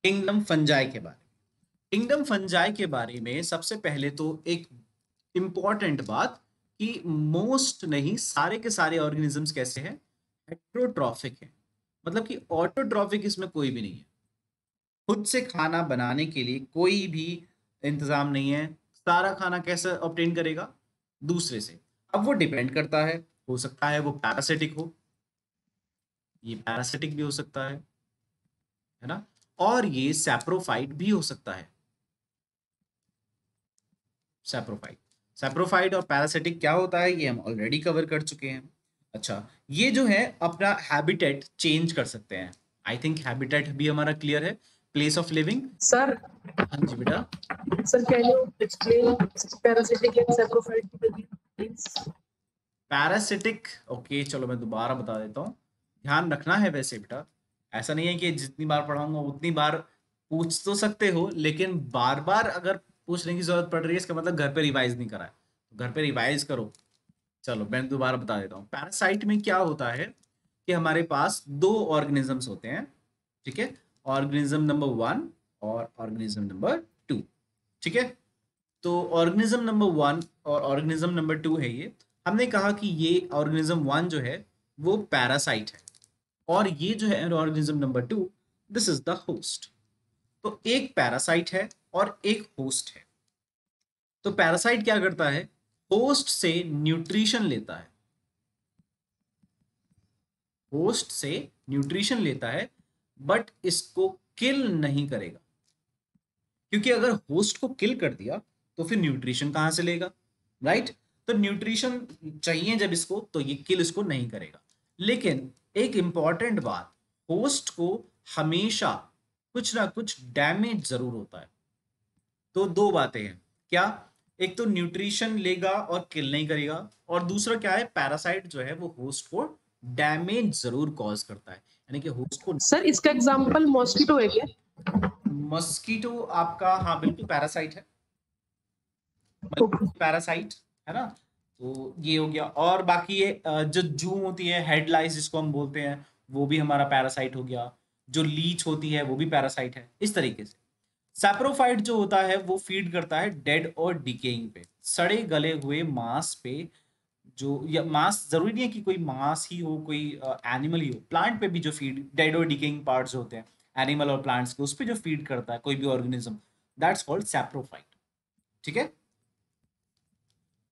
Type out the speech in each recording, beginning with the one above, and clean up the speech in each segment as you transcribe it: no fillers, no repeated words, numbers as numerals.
Kingdom fungi के बारे में। किंगडम फंजाई के बारे में सबसे पहले तो एक इम्पॉर्टेंट बात कि मोस्ट नहीं, सारे के सारे ऑर्गेनिजम्स कैसे हैं, हेट्रोट्रॉफिक है। मतलब कि ऑटोट्रॉफिक इसमें कोई भी नहीं है। खुद से खाना बनाने के लिए कोई भी इंतजाम नहीं है। सारा खाना कैसे ऑब्टेन करेगा, दूसरे से। अब वो डिपेंड करता है, हो सकता है वो पैरासिटिक हो, ये पैरासिटिक भी हो सकता है ना, और ये सैप्रोफाइट भी हो सकता है। सैप्रोफाइट, सैप्रोफाइट और पैरासिटिक क्या होता है ये हम ऑलरेडी कवर कर चुके हैं। अच्छा, ये जो है अपना हैबिटेट चेंज कर सकते हैं। आई थिंक हैबिटेट भी हमारा क्लियर है, प्लेस ऑफ लिविंग। सर हाँ जी बेटा। Sir can you explain parasitic and saprophyte please? Parasitic, okay चलो मैं दोबारा बता देता हूँ। ध्यान रखना है वैसे बेटा, ऐसा नहीं है कि जितनी बार पढ़ाऊंगा उतनी बार पूछ तो सकते हो, लेकिन बार बार अगर पूछने की जरूरत पड़ रही है इसका मतलब घर पे रिवाइज नहीं करा है, तो घर पे रिवाइज करो। चलो मैं दोबारा बता देता हूँ। पैरासाइट में क्या होता है कि हमारे पास दो ऑर्गेनिजम्स होते हैं, ठीक है, ऑर्गेनिज्म नंबर 1 और ऑर्गेनिज्म नंबर 2, ठीक है। तो ऑर्गेनिज्म नंबर 1 और ऑर्गेनिज्म नंबर 2 है ये। हमने कहा कि ये ऑर्गेनिज्म 1 जो है वो पैरासाइट है, और ये जो है organism number 2, this is the host. तो एक पैरासाइट है और एक होस्ट है। तो पैरासाइट क्या करता है, होस्ट से न्यूट्रिशन लेता है, होस्ट से न्यूट्रिशन लेता है, बट इसको किल नहीं करेगा, क्योंकि अगर होस्ट को किल कर दिया तो फिर न्यूट्रिशन कहां से लेगा, राइट। तो न्यूट्रिशन चाहिए जब इसको, तो ये किल इसको नहीं करेगा। लेकिन एक इंपॉर्टेंट बात, होस्ट को हमेशा कुछ ना कुछ डैमेज जरूर होता है। तो दो बातें हैं, क्या, एक तो न्यूट्रिशन लेगा और किल नहीं करेगा, और दूसरा क्या है, पैरासाइट जो है वो होस्ट को डैमेज जरूर कॉज करता है, यानी कि होस्ट को। सर इसका एग्जांपल मॉस्किटो है क्या? मस्कीटो आपका, हाँ बिल्कुल पैरासाइट है, पैरासाइट है ना। तो ये हो गया, और बाकी ये जो जू होती है, हेड लाइस जिसको हम बोलते हैं, वो भी हमारा पैरासाइट हो गया। जो लीच होती है वो भी पैरासाइट है। इस तरीके से सैप्रोफाइट जो होता है वो फीड करता है डेड और डिकेइंग पे, सड़े गले हुए मांस पे। जो, या मांस जरूरी नहीं है कि कोई मांस ही हो, कोई एनिमल ही हो, प्लांट पे भी जो फीड, डेड और डिकेइंग पार्ट्स होते हैं एनिमल और प्लांट्स के, उस पे जो फीड करता है कोई भी ऑर्गेनिज्म, दैट्स कॉल्ड सैप्रोफाइट, ठीक है।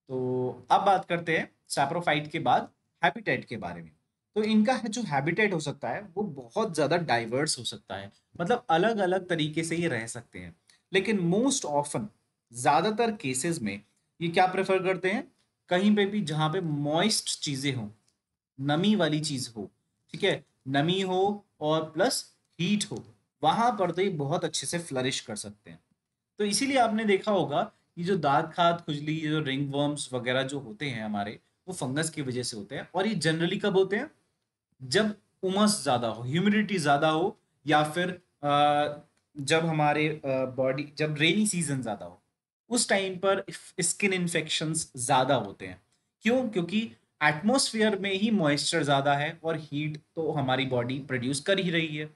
तो अब बात करते हैं सैप्रोफाइट के बाद हैबिटेट के बारे में। तो इनका जो हैबिटेट हो सकता है वो बहुत ज़्यादा डाइवर्स हो सकता है, मतलब अलग अलग तरीके से ये रह सकते हैं। लेकिन मोस्ट ऑफन, ज़्यादातर केसेस में ये क्या प्रेफर करते हैं, कहीं पे भी जहाँ पे मॉइस्ट चीज़ें हों, नमी वाली चीज़ हो, ठीक है, नमी हो और प्लस हीट हो, वहाँ पर तो ये बहुत अच्छे से फ्लरिश कर सकते हैं। तो इसीलिए आपने देखा होगा ये जो दाद खाद खुजली, ये जो रिंग वर्म्स वगैरह जो होते हैं हमारे, वो फंगस की वजह से होते हैं। और ये जनरली कब होते हैं, जब उमस ज्यादा हो, ह्यूमिडिटी ज्यादा हो, या फिर जब हमारे बॉडी, जब रेनी सीजन ज्यादा हो, उस टाइम पर स्किन इन्फेक्शंस ज्यादा होते हैं। क्यों, क्योंकि एटमॉस्फेयर में ही मॉइस्चर ज्यादा है और हीट तो हमारी बॉडी प्रोड्यूस कर ही रही है।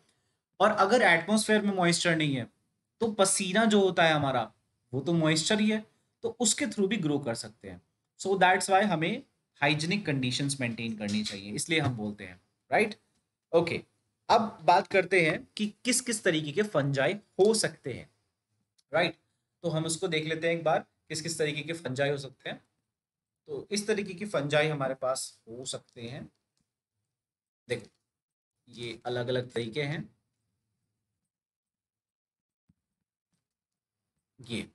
और अगर एटमॉस्फेयर में मॉइस्चर नहीं है, तो पसीना जो होता है हमारा, वो तो मॉइस्चर ही है, तो उसके थ्रू भी ग्रो कर सकते हैं। सो दैट्स वाई हमें हाइजीनिक कंडीशंस मेंटेन करनी चाहिए, इसलिए हम बोलते हैं, राइट। ओके, अब बात करते हैं कि किस किस तरीके के फंजाई हो सकते हैं, राइट। तो हम उसको देख लेते हैं एक बार, किस किस तरीके के फंजाई हो सकते हैं। तो इस तरीके की फंजाई हमारे पास हो सकते हैं, देखो ये अलग अलग तरीके हैं। ये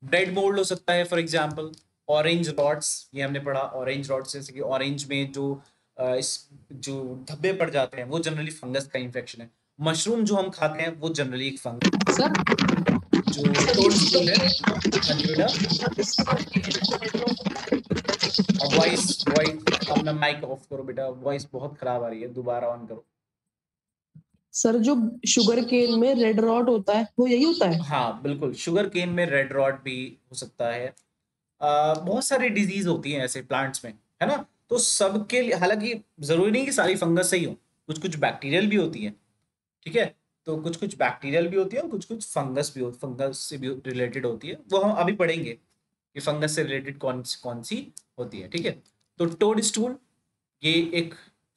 ब्रेड मोल्ड हो सकता है, फॉर एग्जांपल ऑरेंज रॉट्स, ये हमने पढ़ा ऑरेंज रॉट्स, जैसे कि ऑरेंज में जो इस जो धब्बे पड़ जाते हैं वो जनरली फंगस का इन्फेक्शन है। मशरूम जो हम खाते हैं वो जनरली एक फंगस, सर जो टोडस्टूल है। हाँ जी बेटा। अब वॉइस वॉइस अपना माइक ऑफ करो बेटा, वॉइस बहुत खराब आ रही है, दोबारा ऑन करो। सर जो शुगर केन में रेड रॉट होता है वो यही होता है? हाँ बिल्कुल, शुगर केन में रेड रॉट भी हो सकता है। बहुत सारी डिजीज होती हैं ऐसे प्लांट्स में, है ना। तो सबके लिए, हालांकि जरूरी नहीं कि सारी फंगस से ही हो, कुछ कुछ बैक्टीरियल भी होती है, ठीक है। तो कुछ कुछ बैक्टीरियल भी होती है और कुछ कुछ फंगस भी फंगस से भी रिलेटेड होती है, वो हम अभी पढ़ेंगे कि फंगस से रिलेटेड कौन सी होती है। ठीक है, तो टोड स्टूल ये एक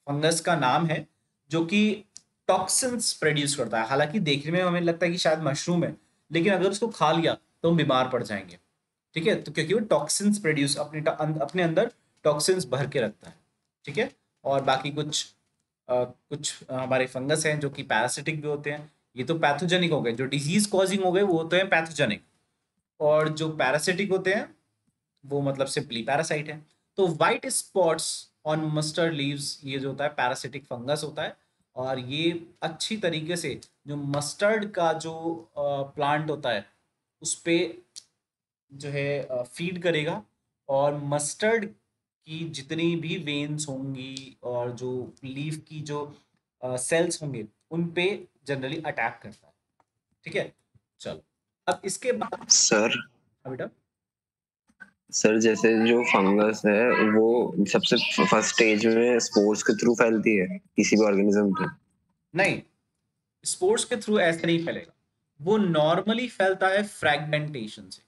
फंगस का नाम है जो कि टॉक्सिन्स प्रोड्यूस करता है। हालांकि देखने में हमें लगता है कि शायद मशरूम है, लेकिन अगर उसको खा लिया तो हम बीमार पड़ जाएंगे। ठीक है, तो क्योंकि वो टॉक्सिन्स प्रोड्यूस अपने अंदर टॉक्सिन्स भर के रखता है। ठीक है, और बाकी कुछ हमारे फंगस हैं जो कि पैरासिटिक भी होते हैं। ये तो पैथोजेनिक हो गए, जो डिजीज कॉजिंग हो गए वो होते हैं पैथोजेनिक, और जो पैरासिटिक होते हैं वो मतलब सिंपली पैरासाइट है। तो white spots on mustard leaves, ये जो होता है पैरासिटिक फंगस होता है, और ये अच्छी तरीके से जो मस्टर्ड का जो प्लांट होता है उस पे जो है फीड करेगा, और मस्टर्ड की जितनी भी वेन्स होंगी और जो लीफ की जो सेल्स होंगे उन पे जनरली अटैक करता है। ठीक है, चलो अब इसके बाद सर बेटा सर जैसे जो फंगस है वो सबसे फर्स्ट स्टेज में स्पोर्स के थ्रू फैलती है किसी भी ऑर्गेनिज्म पे? नहीं, स्पोर्ट्स के थ्रू ऐसे नहीं फैलेगा, वो नॉर्मली फैलता है फ्रैगमेंटेशन से।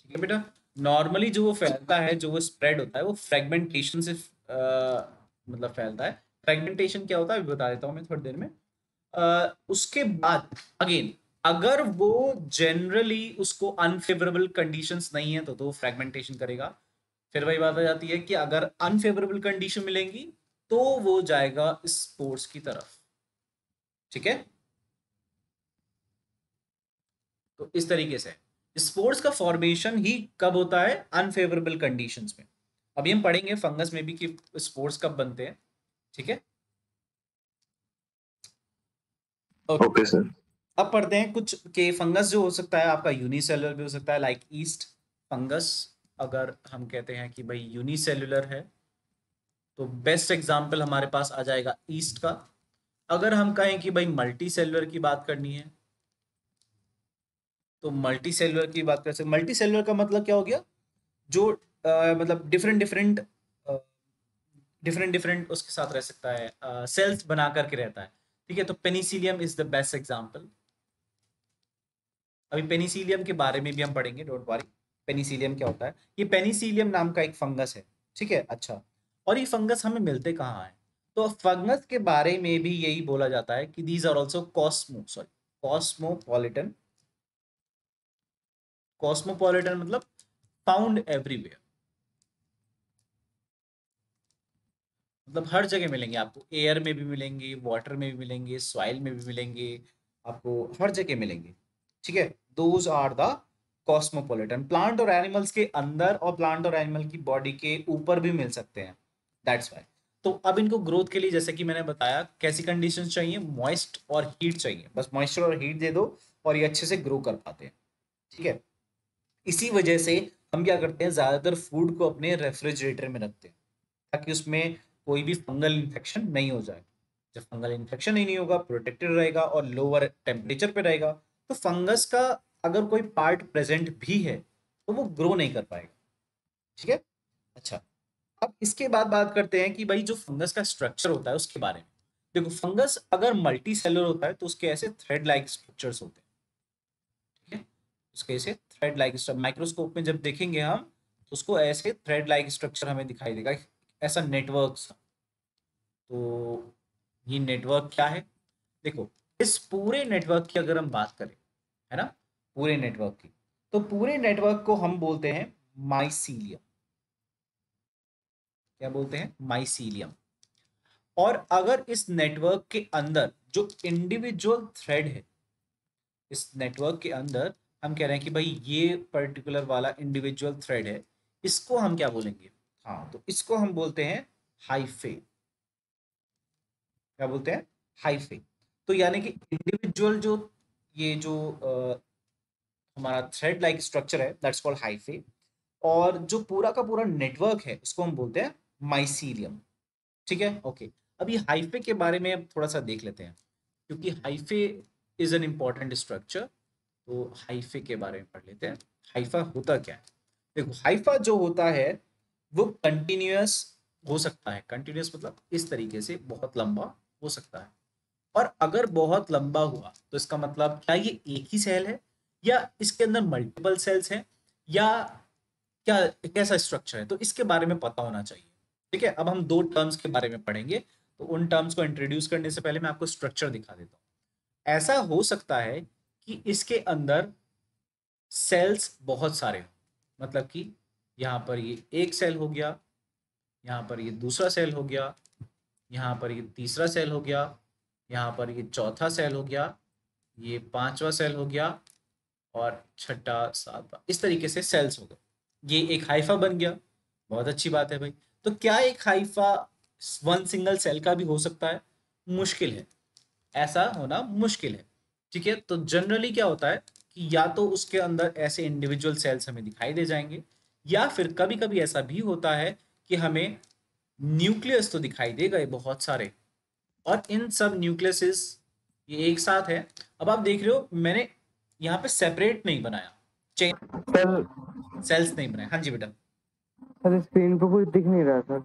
ठीक है बेटा, नॉर्मली जो वो फैलता है, जो वो स्प्रेड होता है वो फ्रैगमेंटेशन से मतलब फैलता है। फ्रैगमेंटेशन क्या होता है बता देता हूँ मैं थोड़ी देर में। उसके बाद अगेन अगर वो जनरली उसको अनफेवरेबल कंडीशंस नहीं है तो वो फ्रैगमेंटेशन करेगा। फिर वही बात आ जाती है कि अगर अनफेवरेबल कंडीशन मिलेंगी तो वो जाएगा स्पोर्ट्स की तरफ। ठीक है, तो इस तरीके से स्पोर्ट्स का फॉर्मेशन ही कब होता है? अनफेवरेबल कंडीशंस में। अभी हम पढ़ेंगे फंगस में भी कि स्पोर्ट्स कब बनते हैं। ठीक है, ओके सर। अब पढ़ते हैं कुछ के फंगस जो हो सकता है आपका यूनिसेलुलर भी हो सकता है, लाइक ईस्ट फंगस। अगर हम कहते हैं कि भाई यूनिसेलुलर है तो बेस्ट एग्जांपल हमारे पास आ जाएगा ईस्ट का। अगर हम कहें कि भाई मल्टी सेलुलर की बात करनी है तो मल्टी सेलुलर की बात कर सकते। मल्टी सेलुलर का मतलब क्या हो गया? जो मतलब डिफरेंट डिफरेंट डिफरेंट डिफरेंट उसके साथ रह सकता है, सेल्स बना करके रहता है। ठीक है, तो Penicillium is the best example. अभी पेनिसिलियम के बारे में भी हम पढ़ेंगे, डोंट वरी। पेनिसिलियम क्या होता है? ये पेनिसिलियम नाम का एक फंगस है। ठीक है, अच्छा, और ये फंगस हमें मिलते कहाँ हैं? तो फंगस के बारे में भी यही बोला जाता है कि these are also cosmopolitan. Cosmopolitan मतलब फाउंड एवरीवेयर, मतलब हर जगह मिलेंगे आपको। एयर में भी मिलेंगे, वाटर में भी मिलेंगे, सॉइल में भी मिलेंगे, आपको हर जगह मिलेंगे। ठीक है, those are the cosmopolitan. Plant और एनिमल्स के अंदर और प्लांट और एनिमल की बॉडी के ऊपर भी मिल सकते हैं, दैट्स वाई। तो अब इनको ग्रोथ के लिए जैसे कि मैंने बताया कैसी कंडीशंस चाहिए, मॉइस्ट और हीट चाहिए। बस मॉइस्चर और हीट दे दो और ये अच्छे से ग्रो कर पाते हैं। ठीक है, इसी वजह से हम क्या करते हैं, ज्यादातर फूड को अपने रेफ्रिजरेटर में रखते हैं ताकि उसमें कोई भी फंगल इन्फेक्शन नहीं हो जाए। जब फंगल इन्फेक्शन ही नहीं होगा, प्रोटेक्टेड रहेगा और लोअर टेम्परेचर पे रहेगा, तो फंगस का अगर कोई पार्ट प्रेजेंट भी है तो वो ग्रो नहीं कर पाएगा। ठीक है, अच्छा, अब इसके बाद बात करते हैं कि भाई जो फंगस का स्ट्रक्चर होता है उसके बारे में। देखो, फंगस अगर मल्टी सेलुलर होता है तो उसके ऐसे थ्रेड लाइक स्ट्रक्चर्स होते हैं। ठीक है, उसके ऐसे थ्रेड लाइक स्ट्रक्चर माइक्रोस्कोप में जब देखेंगे हम तो उसको ऐसे थ्रेड लाइक स्ट्रक्चर हमें दिखाई देगा, ऐसा नेटवर्क। तो ये नेटवर्क क्या है? देखो, इस पूरे नेटवर्क की अगर हम बात करें, है ना, पूरे नेटवर्क की, तो पूरे नेटवर्क को हम बोलते हैं माइसीलियम। क्या बोलते हैं? माइसीलियम। और अगर इस नेटवर्क के अंदर जो इंडिविजुअल थ्रेड है, इस नेटवर्क के अंदर हम कह रहे हैं कि भाई ये पर्टिकुलर वाला इंडिविजुअल थ्रेड है, इसको हम क्या बोलेंगे? हाँ, तो इसको हम बोलते हैं हाइफे। क्या बोलते हैं? हाइफे। तो यानी कि इंडिविजुअल जो ये जो हमारा थ्रेड लाइक स्ट्रक्चर है दैट्स कॉल्ड हाइफे, और जो पूरा का पूरा नेटवर्क है उसको हम बोलते हैं माइसीलियम। ठीक है, ओके। अब ये हाइफे के बारे में अब थोड़ा सा देख लेते हैं, क्योंकि hyphae is an important structure. तो हाइफे के बारे में पढ़ लेते हैं। हाइफा होता क्या है? देखो, हाइफा जो होता है वो कंटिन्यूअस हो सकता है। कंटिन्यूअस मतलब इस तरीके से बहुत लंबा हो सकता है। और अगर बहुत लंबा हुआ तो इसका मतलब क्या ये एक ही सेल है या इसके अंदर मल्टीपल सेल्स हैं या क्या कैसा स्ट्रक्चर है, तो इसके बारे में पता होना चाहिए। ठीक है, अब हम दो टर्म्स के बारे में पढ़ेंगे, तो उन टर्म्स को इंट्रोड्यूस करने से पहले मैं आपको स्ट्रक्चर दिखा देता हूँ। ऐसा हो सकता है कि इसके अंदर सेल्स बहुत सारे हो, मतलब कि यहाँ पर ये एक सेल हो गया, यहाँ पर ये दूसरा सेल हो गया, यहाँ पर ये तीसरा सेल हो गया, यहाँ पर ये चौथा सेल हो गया, ये पांचवा सेल हो गया और छठा सातवां, इस तरीके से सेल्स हो गए। ये एक हाइफा बन गया, बहुत अच्छी बात है भाई। तो क्या एक हाइफा वन सिंगल सेल का भी हो सकता है? मुश्किल है, ऐसा होना मुश्किल है। ठीक है, तो जनरली क्या होता है कि या तो उसके अंदर ऐसे इंडिविजुअल सेल्स हमें दिखाई दे जाएंगे या फिर कभी कभी ऐसा भी होता है कि हमें न्यूक्लियस तो दिखाई देगा ये बहुत सारे, और इन सब न्यूक्लियसेस ये एक साथ है। अब आप देख रहे हो मैंने यहाँ पे सेपरेट नहीं बनाया, चेन सर सेल्स नहीं बनाए। हाँ जी बेटा। सर स्क्रीन पे कुछ दिख नहीं रहा सर।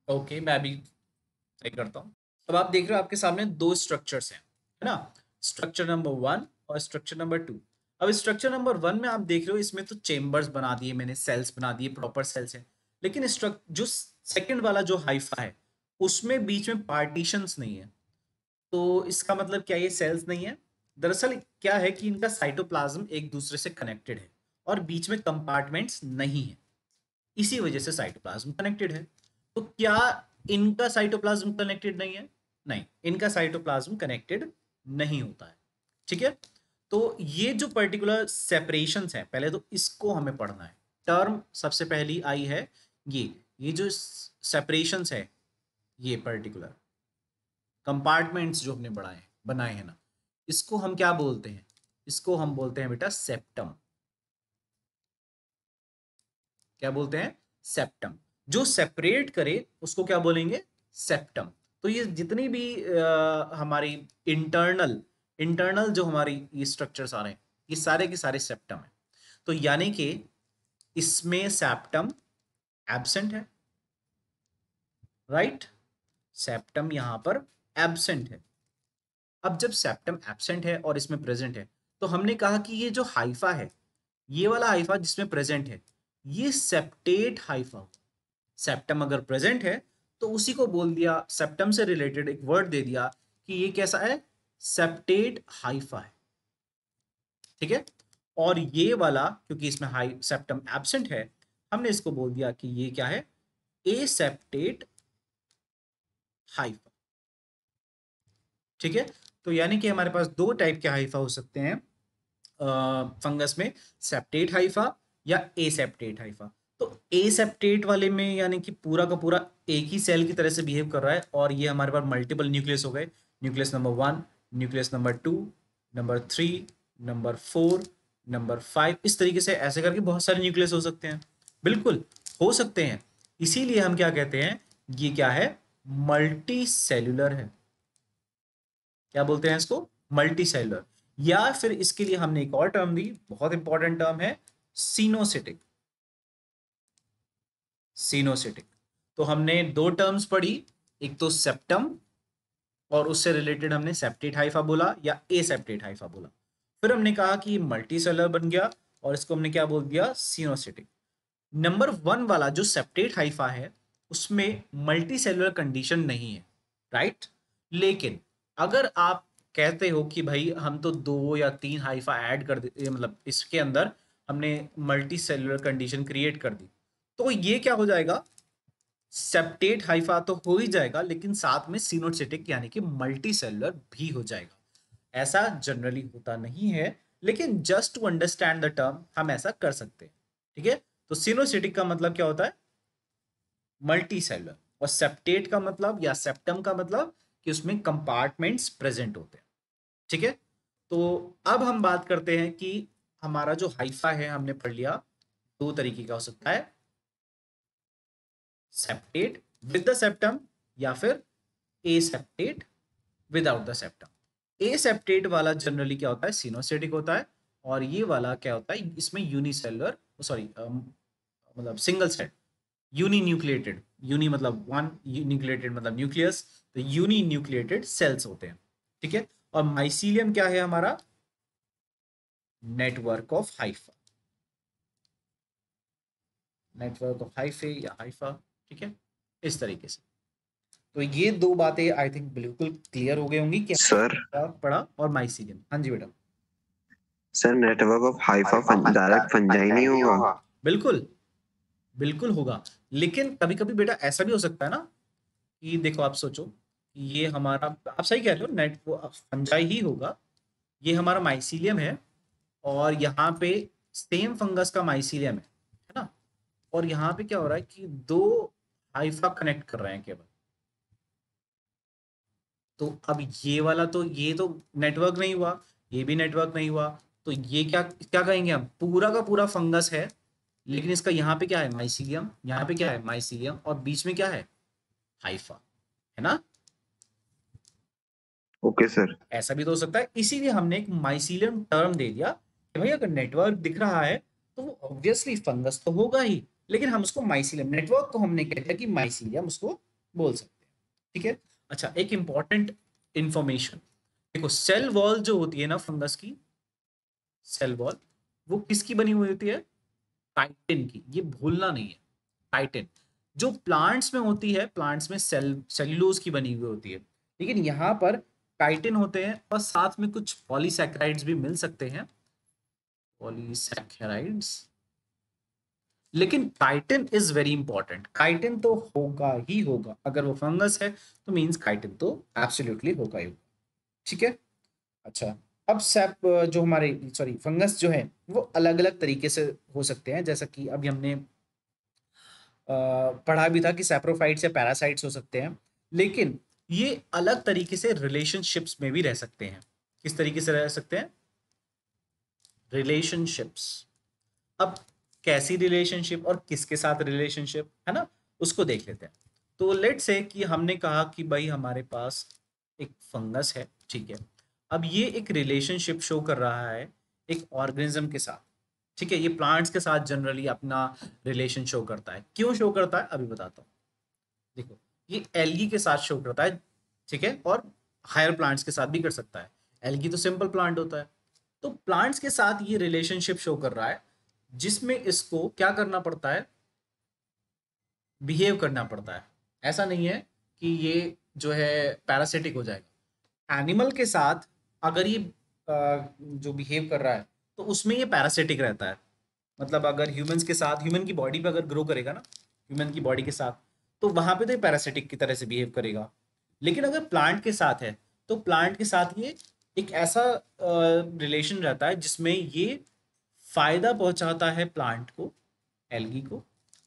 ओके, मैं अभी सही करता हूँ। अब आप देख रहे हो आपके सामने दो स्ट्रक्चर्स हैं, है ना, स्ट्रक्चर नंबर 1 और स्ट्रक्चर नंबर 2। अब स्ट्रक्चर नंबर 1 में आप देख रहे हो इसमें तो चेम्बर्स बना दिए मैंने, सेल्स बना दिए, प्रॉपर सेल्स हैं। लेकिन जो सेकंड वाला जो हाइफा है उसमें बीच में पार्टीशंस नहीं है, तो इसका मतलब क्या ये सेल्स नहीं है? दरअसल क्या है कि इनका साइटोप्लाज्म एक दूसरे से कनेक्टेड है और बीच में कंपार्टमेंट्स नहीं है, इसी वजह से साइटोप्लाज्म कनेक्टेड है। तो क्या इनका साइटोप्लाज्म कनेक्टेड नहीं है? नहीं, इनका साइटोप्लाज्म कनेक्टेड नहीं होता है। ठीक है, तो ये जो पर्टिकुलर सेपरेशंस है, पहले तो इसको हमें पढ़ना है। टर्म सबसे पहली आई है ये जो सेपरेशंस है, ये पर्टिकुलर कंपार्टमेंट्स जो हमने बनाए हैं ना, इसको हम क्या बोलते हैं? इसको हम बोलते हैं बेटा सेप्टम। क्या बोलते हैं? सेप्टम। जो सेपरेट करे उसको क्या बोलेंगे? सेप्टम। तो ये जितनी भी हमारी इंटरनल जो हमारी ये स्ट्रक्चर्स आ रहे हैं, ये सारे के सारे सेप्टम है। तो यानी कि इसमें सेप्टम एब्सेंट है, राइट? सेप्टम यहां पर एब्सेंट है। अब जब सेप्टम एब्सेंट है और इसमें प्रेजेंट है, तो हमने कहा कि ये जो हाइफा है, ये वाला हाइफा जिसमें प्रेजेंट है, ये सेप्टेट हाइफा। सेप्टम अगर प्रेजेंट है तो उसी को बोल दिया, सेप्टम से रिलेटेड एक वर्ड दे दिया कि ये कैसा है? सेप्टेट हाइफा है। ठीक है, और ये वाला क्योंकि इसमें हाई सेप्टम एब्सेंट है, हमने इसको बोल दिया कि ये क्या है? Aseptate Haifa. ठीक है, तो यानी कि हमारे पास दो टाइप के हाइफा हो सकते हैं फंगस में, सेप्टेट हाइफा या एसेप्टेट हाइफा। तो एसेप्टेट वाले में यानी कि पूरा का पूरा एक ही सेल की तरह से बिहेव कर रहा है, और ये हमारे पास मल्टीपल न्यूक्लियस हो गए, nucleus number 1, nucleus number 2, number 3, number 4, number 5, इस तरीके से ऐसे करके बहुत सारे न्यूक्लियस हो सकते हैं। बिल्कुल हो सकते हैं, इसीलिए हम क्या कहते हैं? ये क्या है? मल्टी सेल्यूलर है। क्या बोलते हैं इसको? Multi cellular. या फिर इसके लिए हमने एक और टर्म दी, बहुत इंपॉर्टेंट टर्म है, सिनोसिटिक। सिनोसिटिक। तो हमने दो टर्म्स पढ़ी, एक तो सेप्टम और उससे रिलेटेड हमने सेप्टेट हाइफा बोला या एसेप्टेट हाइफा बोला। फिर हमने कहा कि ये मल्टी सेलुलर बन गया और इसको हमने क्या बोल दिया? सिनोसिटिक। नंबर 1 वाला जो सेप्टेट हाइफा है उसमें मल्टी सेलुलर कंडीशन नहीं है, राइट? लेकिन अगर आप कहते हो कि भाई हम तो 2 या 3 हाइफा ऐड कर दे, मतलब इसके अंदर हमने मल्टी सेलुलर कंडीशन क्रिएट कर दी, तो ये क्या हो जाएगा? सेप्टेट हाइफा तो हो ही जाएगा, लेकिन साथ में सिनोसिटिक यानी कि मल्टी सेलुलर भी हो जाएगा। ऐसा जनरली होता नहीं है, लेकिन just to understand the term हम ऐसा कर सकते हैं। ठीक है, तो सिनोसिटिक का मतलब क्या होता है? Multi cellular. और सेप्टेट का मतलब या सेप्टम का मतलब कि उसमें कंपार्टमेंट्स प्रेजेंट होते हैं। ठीक है, तो अब हम बात करते हैं कि हमारा जो हाइफा है, हमने पढ़ लिया दो तरीके का हो सकता है, सेप्टेट विद द सेप्टम या फिर aseptate without the septum. Aseptate वाला जनरली क्या होता है? सिनोसिटिक होता है, और ये वाला क्या होता है? इसमें यूनिसेलुलर, सॉरी मतलब single set, uni nucleated, uni मतलब वन, न्यूक्लिएटेड मतलब न्यूक्लियस, तो यूनी न्यूक्लिएटेड सेल्स होते हैं। ठीक है। और माइसीलियम क्या है हमारा? Network of hypha, network of hyphae या हाइफा, ठीक है, इस तरीके से। तो ये दो बातें आई थिंक बिल्कुल क्लियर हो गई होंगी कि सर पढ़ा और माइसीलियम। हाँ जी बेटा। Sir network of Haifa direct fungi नहीं होगा? बिल्कुल बिल्कुल होगा, लेकिन कभी कभी बेटा ऐसा भी हो सकता है ना कि देखो आप सोचो, ये हमारा, आप सही कह रहे हो, नेट फंजाई ही होगा, ये हमारा माइसीलियम है और यहाँ पे सेम फंगस का माइसीलियम है ना, और यहाँ पे क्या हो रहा है कि दो हाइफा कनेक्ट कर रहे हैं केवल। तो अब ये वाला तो, ये तो नेटवर्क नहीं हुआ, ये भी नेटवर्क नहीं हुआ, तो ये क्या क्या कहेंगे हम? पूरा का पूरा फंगस है, लेकिन इसका यहाँ पे क्या है? माइसीलियम, यहाँ पे क्या है? माइसीलियम, और बीच में क्या है? हाइफा, है ना। Okay sir. ऐसा भी तो हो सकता है, इसीलिए हमने एक माइसीलियम टर्म दे दिया कि भाई अगर नेटवर्क दिख रहा है तो वो ऑब्वियसली फंगस तो होगा ही, लेकिन हम उसको माइसीलियम, नेटवर्क को हमने कह दिया कि माइसीलियम उसको बोल सकते हैं, ठीक है। अच्छा, एक इंपॉर्टेंट इंफॉर्मेशन, देखो सेल वॉल जो होती है ना फंगस की, सेल वॉल वो किसकी बनी हुई होती है? काइटिन की, ये भूलना नहीं है। काइटिन जो प्लांट्स में होती है, प्लांट्स में सेल्यूलोज की बनी हुई होती है, लेकिन यहाँ पर काइटिन होते हैं और साथ में कुछ पॉलीसैकेराइड्स भी मिल सकते हैं, पॉलीसैकेराइड्स। लेकिन chitin is very important, chitin तो होगा ही होगा, अगर वो फंगस है तो मींस काइटिन तो एब्सोल्युटली होगा ही होगा, ठीक है। अच्छा, अब सैप जो हमारे, सॉरी, फंगस जो है वो अलग अलग तरीके से हो सकते हैं, जैसा कि अभी हमने पढ़ा भी था कि सैप्रोफाइट्स या पैरासाइट्स हो सकते हैं, लेकिन ये अलग तरीके से रिलेशनशिप्स में भी रह सकते हैं। किस तरीके से रह सकते हैं? रिलेशनशिप्स। अब कैसी रिलेशनशिप और किसके साथ रिलेशनशिप, है ना, उसको देख लेते हैं। तो लेट से कि हमने कहा कि भाई हमारे पास एक फंगस है, ठीक है, अब ये एक रिलेशनशिप शो कर रहा है एक ऑर्गेनिज्म के साथ, ठीक है। ये प्लांट्स के साथ जनरली अपना रिलेशन शो करता है। क्यों शो करता है अभी बताता हूँ। देखो, ये एल्गी के साथ शो करता है, ठीक है, और हायर प्लांट्स के साथ भी कर सकता है। एल्गी तो सिंपल प्लांट होता है, तो प्लांट्स के साथ ये रिलेशनशिप शो कर रहा है, जिसमें इसको क्या करना पड़ता है? बिहेव करना पड़ता है। ऐसा नहीं है कि ये जो है पैरासिटिक हो जाएगा। एनिमल के साथ अगर ये जो बिहेव कर रहा है तो उसमें ये पैरासिटिक रहता है, मतलब अगर ह्यूमंस के साथ, ह्यूमन की बॉडी पे अगर ग्रो करेगा ना, ह्यूमन की बॉडी के साथ, तो वहां पे तो ये पैरासिटिक की तरह से बिहेव करेगा। लेकिन अगर प्लांट के साथ है तो प्लांट के साथ ये एक ऐसा रिलेशन रहता है जिसमें ये फायदा पहुंचाता है प्लांट को, एल्गी को,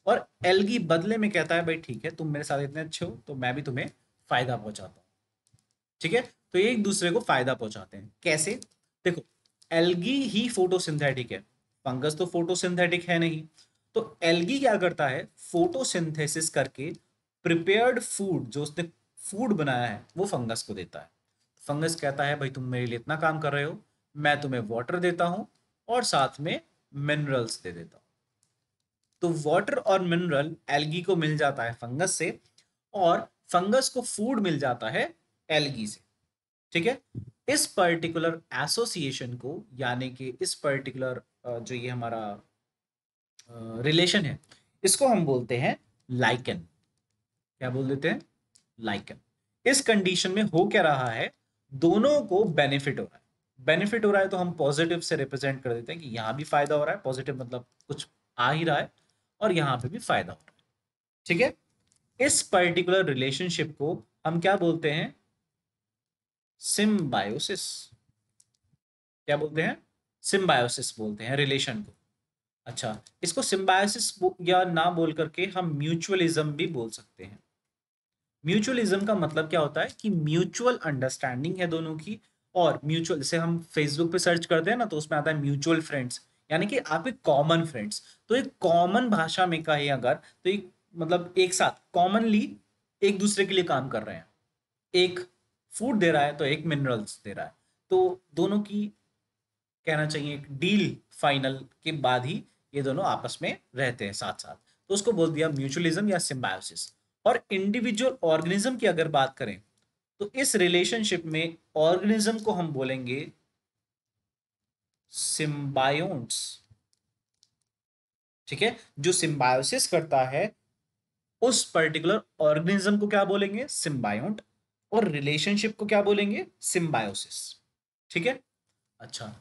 और एल्गी बदले में कहता है भाई ठीक है, तुम मेरे साथ इतने अच्छे हो तो मैं भी तुम्हें फायदा पहुंचाता हूँ, ठीक है। तो ये एक दूसरे को फायदा पहुंचाते हैं। कैसे? देखो, एल्गी ही फोटोसिंथेटिक है, फंगस तो फोटोसिंथेटिक है नहीं, तो एल्गी क्या करता है? फोटोसिंथेसिस करके प्रिपेयर्ड फूड, जो उसने फूड बनाया है वो फंगस को देता है। फंगस कहता है भाई तुम मेरे लिए इतना काम कर रहे हो, मैं तुम्हें वाटर देता हूं और साथ में मिनरल्स दे देता हूं। तो वाटर और मिनरल एल्गी को मिल जाता है फंगस से, और फंगस को फूड मिल जाता है एल्गी से, ठीक है। इस पर्टिकुलर एसोसिएशन को, यानी कि इस पर्टिकुलर जो ये हमारा रिलेशन है, इसको हम बोलते हैं लाइकन। क्या बोल देते हैं? लाइकन। इस कंडीशन में हो क्या रहा है? दोनों को बेनिफिट हो रहा है। बेनिफिट हो रहा है तो हम पॉजिटिव से रिप्रेजेंट कर देते हैं कि यहाँ भी फायदा हो रहा है, पॉजिटिव मतलब कुछ आ ही रहा है, और यहाँ पे भी फायदा हो रहा है, ठीक है। इस पर्टिकुलर रिलेशनशिप को हम क्या बोलते हैं? सिम्बायोसिस। क्या बोलते हैं? सिम्बायोसिस बोलते हैं रिलेशन को। अच्छा, इसको सिम्बायोसिस या ना बोल करके हम म्यूचुअलिज्म भी बोल सकते हैं। म्यूचुअलिज्म का मतलब क्या होता है कि म्यूचुअल अंडरस्टैंडिंग है दोनों की, और म्यूचुअल, जैसे हम फेसबुक पे सर्च करते हैं ना तो उसमें आता है म्यूचुअल फ्रेंड्स, यानी कि आपके कॉमन फ्रेंड्स। तो एक कॉमन भाषा में कहे अगर, तो एक मतलब एक साथ कॉमनली एक दूसरे के लिए काम कर रहे हैं, एक फूड दे रहा है तो एक मिनरल्स दे रहा है, तो दोनों की, कहना चाहिए, एक डील फाइनल के बाद ही ये दोनों आपस में रहते हैं साथ साथ, तो उसको बोल दिया म्यूचुअलिज्म या सिम्बायोसिस। और इंडिविजुअल ऑर्गेनिज्म की अगर बात करें तो इस रिलेशनशिप में ऑर्गेनिज्म को हम बोलेंगे सिम्बायोन्ट्स। ठीक है, जो सिम्बायोसिस करता है उस पर्टिकुलर ऑर्गेनिज्म को क्या बोलेंगे, सिम्बायोंट, और रिलेशनशिप को क्या बोलेंगे, सिम्बायोसिस। ठीक है। अच्छा,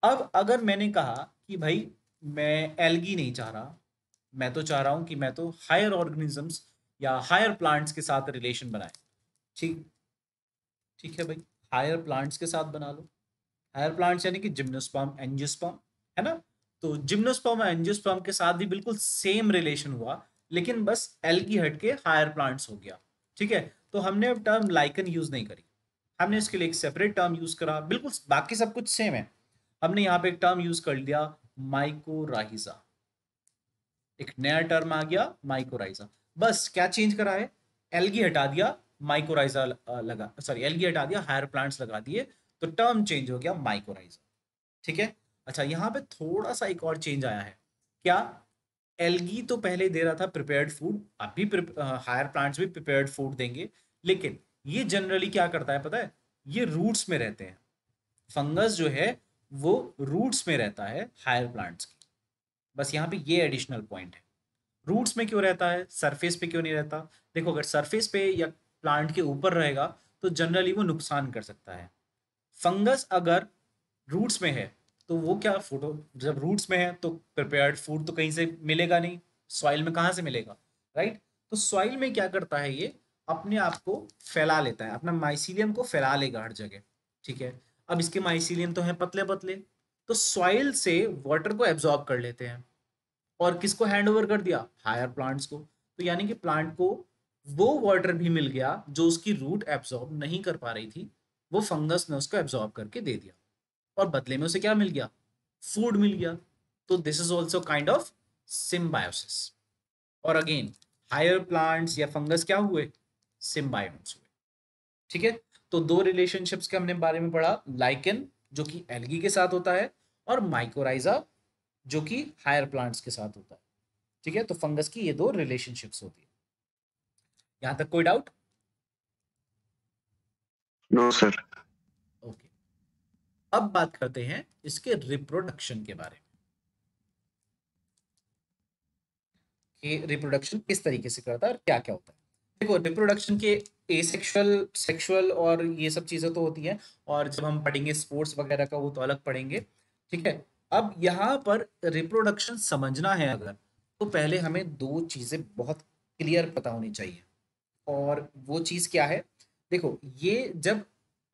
अब अगर मैंने कहा कि भाई मैं एल्गी नहीं चाह रहा, मैं तो चाह रहा हूं कि मैं तो हायर ऑर्गेनिजम्स या हायर प्लांट्स के साथ रिलेशन बनाए। ठीक ठीक है भाई, हायर प्लांट्स के साथ बना लो। हायर प्लांट्स यानी कि जिम्नोस्पर्म, एंजियोस्पर्म, है ना। तो जिम्नोस्पर्म और एंजियोस्पर्म के साथ भी बिल्कुल सेम रिलेशन हुआ, लेकिन बस एल्गी हट के हायर प्लांट्स हो गया। ठीक है, तो हमने अब टर्म लाइकन यूज नहीं करी, हमने इसके लिए एक सेपरेट टर्म यूज करा, बिल्कुल बाकी सब कुछ सेम है। हमने यहाँ पे एक टर्म यूज कर लिया, माइकोराइजा। एक नया टर्म आ गया, माइकोराइजा। बस क्या चेंज करा है, एल्गी हटा दिया, माइकोराइजा लगा, सॉरी एल्गी हटा दिया, हायर प्लांट्स लगा दिए, तो टर्म चेंज हो गया माइकोराइजा। ठीक है। अच्छा, यहाँ पे थोड़ा सा एक और चेंज आया है। क्या, एल्गी तो पहले दे रहा था प्रिपेयर्ड फूड, अभी हायर प्लांट्स भी प्रिपेयर्ड फूड देंगे, लेकिन ये जनरली क्या करता है पता है, ये रूट्स में रहते हैं। फंगस जो है वो रूट्स में रहता है हायर प्लांट्स की। बस यहाँ पे ये एडिशनल पॉइंट है, रूट्स में क्यों रहता है, सरफेस पे क्यों नहीं रहता। देखो, अगर सरफेस पे या प्लांट के ऊपर रहेगा तो जनरली वो नुकसान कर सकता है। फंगस अगर रूट्स में है तो वो क्या, फोटो जब रूट्स में है तो प्रिपेयर्ड फूड तो कहीं से मिलेगा नहीं, सॉइल में कहाँ से मिलेगा, राइट। तो सॉइल में क्या करता है, ये अपने आप को फैला लेता है, अपना माइसीलियम को फैला लेगा हर जगह। ठीक है, अब इसके माइसीलियम तो हैं पतले पतले, तो सॉइल से वाटर को एब्जॉर्ब कर लेते हैं, और किसको हैंड ओवर कर दिया, हायर प्लांट्स को। तो यानी कि प्लांट को वो वाटर भी मिल गया जो उसकी रूट एब्जॉर्ब नहीं कर पा रही थी, वो फंगस ने उसको एब्जॉर्ब करके दे दिया, और बदले में उसे क्या मिल गया, फूड मिल गया। तो this is also kind of symbiosis. और अगेन, हायर प्लांट्स या फंगस क्या हुए, सिम्बायोन्ट्स हुए। ठीक है, तो दो रिलेशनशिप्स के हमने बारे में पढ़ा, लाइकेन जो कि एल्गी के साथ होता है, और माइकोराइजा जो कि हायर प्लांट्स के साथ होता है। ठीक है, तो फंगस की ये दो रिलेशनशिप्स होती है। यहां तक कोई डाउट? No sir. ओके, अब बात करते हैं इसके रिप्रोडक्शन के बारे में, कि रिप्रोडक्शन किस तरीके से करता है और क्या क्या होता है। देखो, रिप्रोडक्शन के एसेक्सुअल, सेक्सुअल और ये सब चीजें तो होती हैं, और जब हम पढ़ेंगे स्पोर्ट्स वगैरह का वो तो अलग पढ़ेंगे। ठीक है, अब यहाँ पर रिप्रोडक्शन समझना है अगर, तो पहले हमें दो चीजें बहुत क्लियर पता होनी चाहिए, और वो चीज क्या है, देखो ये जब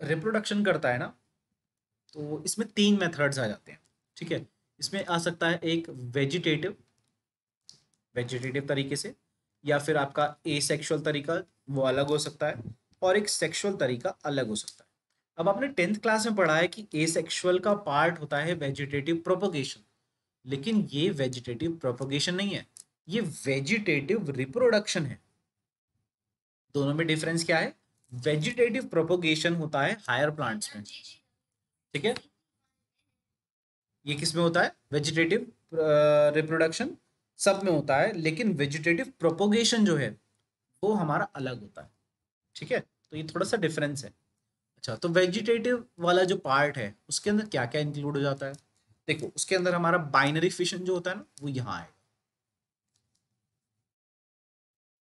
रिप्रोडक्शन करता है ना, तो इसमें तीन मेथड्स आ जाते हैं। ठीक है, इसमें आ सकता है एक वेजिटेटिव, वेजिटेटिव तरीके से, या फिर आपका एसेक्सुअल तरीका, वो अलग हो सकता है, और एक सेक्सुअल तरीका अलग हो सकता है। अब आपने 10th क्लास में पढ़ा है कि एसेक्सुअल का पार्ट होता है वेजिटेटिव प्रोपोगेशन, लेकिन ये वेजिटेटिव प्रोपोगेशन नहीं है, ये वेजिटेटिव रिप्रोडक्शन है। दोनों में डिफरेंस क्या है, वेजिटेटिव प्रोपोगेशन होता है हायर प्लांट्स में। ठीक है, ये किस में होता है, वेजिटेटिव रिप्रोडक्शन सब में होता है, लेकिन वेजिटेटिव प्रोपोगेशन जो है वो हमारा अलग होता है। ठीक है, तो ये थोड़ा सा डिफरेंस है। अच्छा, तो वेजिटेटिव वाला जो पार्ट है उसके अंदर क्या क्या इंक्लूड हो जाता है, देखो उसके अंदर हमारा बाइनरी फिशन जो होता है ना, वो यहाँ आएगा,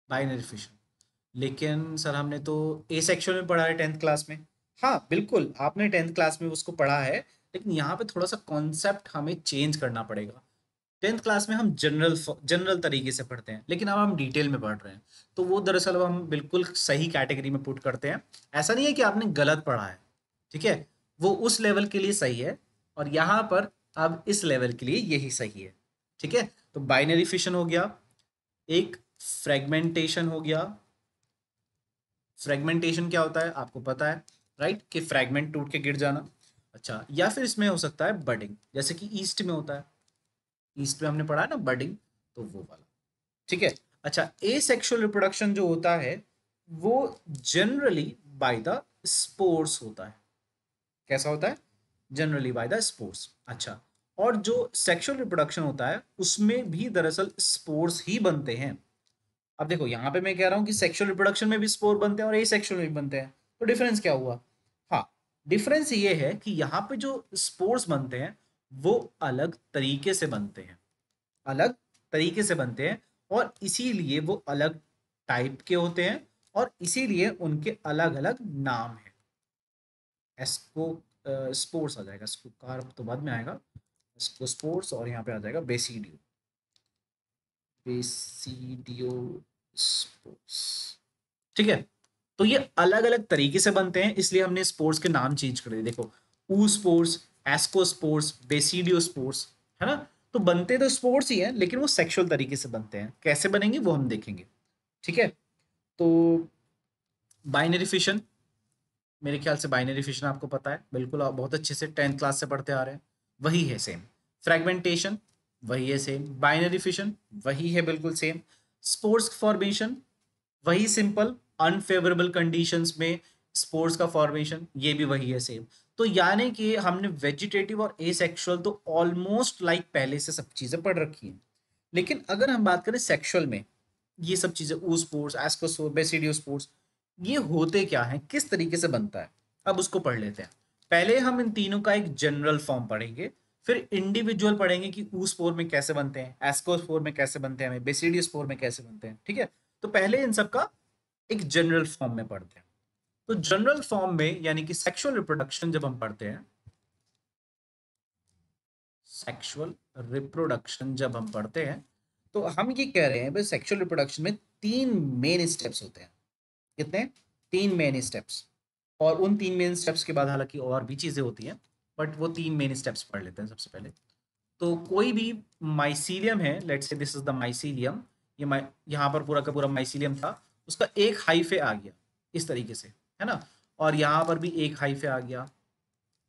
बाइनरी फिशन। लेकिन सर हमने तो एसेक्सुअल में पढ़ा है 10th क्लास में। हाँ बिल्कुल, आपने 10th क्लास में उसको पढ़ा है, लेकिन यहाँ पे थोड़ा सा कॉन्सेप्ट हमें चेंज करना पड़ेगा। 10th क्लास में हम जनरल जनरल तरीके से पढ़ते हैं, लेकिन अब हम डिटेल में पढ़ रहे हैं, तो वो दरअसल अब हम बिल्कुल सही कैटेगरी में पुट करते हैं। ऐसा नहीं है कि आपने गलत पढ़ा है, ठीक है, वो उस लेवल के लिए सही है, और यहाँ पर अब इस लेवल के लिए यही सही है। ठीक है, तो बाइनरी फिशन हो गया, एक फ्रेगमेंटेशन हो गया। फ्रेगमेंटेशन क्या होता है आपको पता है, राइट, कि फ्रेगमेंट टूट के गिर जाना। अच्छा, या फिर इसमें हो सकता है बडिंग, जैसे कि ईस्ट में होता है, ईस्ट में हमने पढ़ा है ना बडिंग, तो वो वाला। ठीक है, अच्छा, एसेक्सुअल रिप्रोडक्शन जो होता है वो जनरली बाय द स्पोर्स होता है। कैसा होता है, जनरली बाय द स्पोर्स। अच्छा, और जो सेक्सुअल रिप्रोडक्शन होता है उसमें भी दरअसल स्पोर्स ही बनते हैं। अब देखो यहाँ पे मैं कह रहा हूँ कि सेक्सुअल रिप्रोडक्शन में भी स्पोर बनते हैं और एसेक्सुअल में भी बनते हैं, तो डिफरेंस क्या हुआ? हाँ, डिफरेंस ये है कि यहाँ पे जो स्पोर्स बनते हैं वो अलग तरीके से बनते हैं, अलग तरीके से बनते हैं, और इसीलिए वो अलग टाइप के होते हैं, और इसीलिए उनके अलग अलग नाम हैं। एस्को स्पोर्स आ जाएगा, कार तो बाद में आएगा, एस्को स्पोर्स, और यहाँ पे आ जाएगा बेसिडियो, बेसिडियो स्पोर्स। ठीक है, तो ये अलग अलग तरीके से बनते हैं, इसलिए हमने स्पोर्ट्स के नाम चेंज कर दिए। देखो, ऊ स्पोर्ट्स, एस्को स्पोर्ट्स, बेसिडियो स्पोर्ट्स, है ना? तो बनते तो स्पोर्ट्स ही है, लेकिन वो सेक्सुअल तरीके से बनते हैं। कैसे बनेंगे वो हम देखेंगे। ठीक है, तो बाइनरी फिशन, मेरे ख्याल से बाइनरी फिशन आपको पता है, बिल्कुल आप बहुत अच्छे से 10th क्लास से पढ़ते आ रहे हैं, वही है सेम। फ्रेगमेंटेशन वही है सेम, बाइनरी फिशन वही है बिल्कुल सेम, स्पोर्स फॉर्मेशन वही सिंपल, अनफेवरेबल कंडीशंस में स्पोर्स का फॉर्मेशन ये भी वही है सेम। तो यानी कि हमने वेजिटेटिव और एसेक्सुअल तो ऑलमोस्ट लाइक पहले से सब चीजें पढ़ रखी हैं, लेकिन अगर हम बात करें सेक्सुअल में, ये सब चीजें ऊ स्पोर्स, एस्कोस्पोर्स, बेसिडियो स्पोर्स, ये होते क्या हैं, किस तरीके से बनता है, अब उसको पढ़ लेते हैं। पहले हम इन तीनों का एक जनरल फॉर्म पढ़ेंगे, फिर इंडिविजुअल पढ़ेंगे कि ऊ स्पोर में कैसे बनते हैं, एस्कोस्पोर में कैसे बनते हैं, बेसिडियो स्पोर में कैसे बनते हैं। ठीक है, तो पहले इन सब का एक जनरल फॉर्म में पढ़ते हैं। तो जनरल फॉर्म में यानी कि सेक्सुअल रिप्रोडक्शन जब हम पढ़ते हैं, सेक्सुअल रिप्रोडक्शन जब हम पढ़ते हैं, तो हम ये कह रहे हैं भाई सेक्सुअल रिप्रोडक्शन में 3 मेन स्टेप्स होते हैं। कितने? 3 मेन स्टेप्स, और उन 3 मेन स्टेप्स के बाद हालांकि और भी चीजें होती हैं, बट वो 3 मेन स्टेप्स पढ़ लेते हैं सबसे पहले। तो कोई भी माइसीलियम है, let's say this is the mycelium, ये यहाँ पर पूरा का पूरा माइसीलियम था, उसका एक हाइफे आ गया इस तरीके से, है ना, और यहाँ पर भी एक हाइफे आ गया।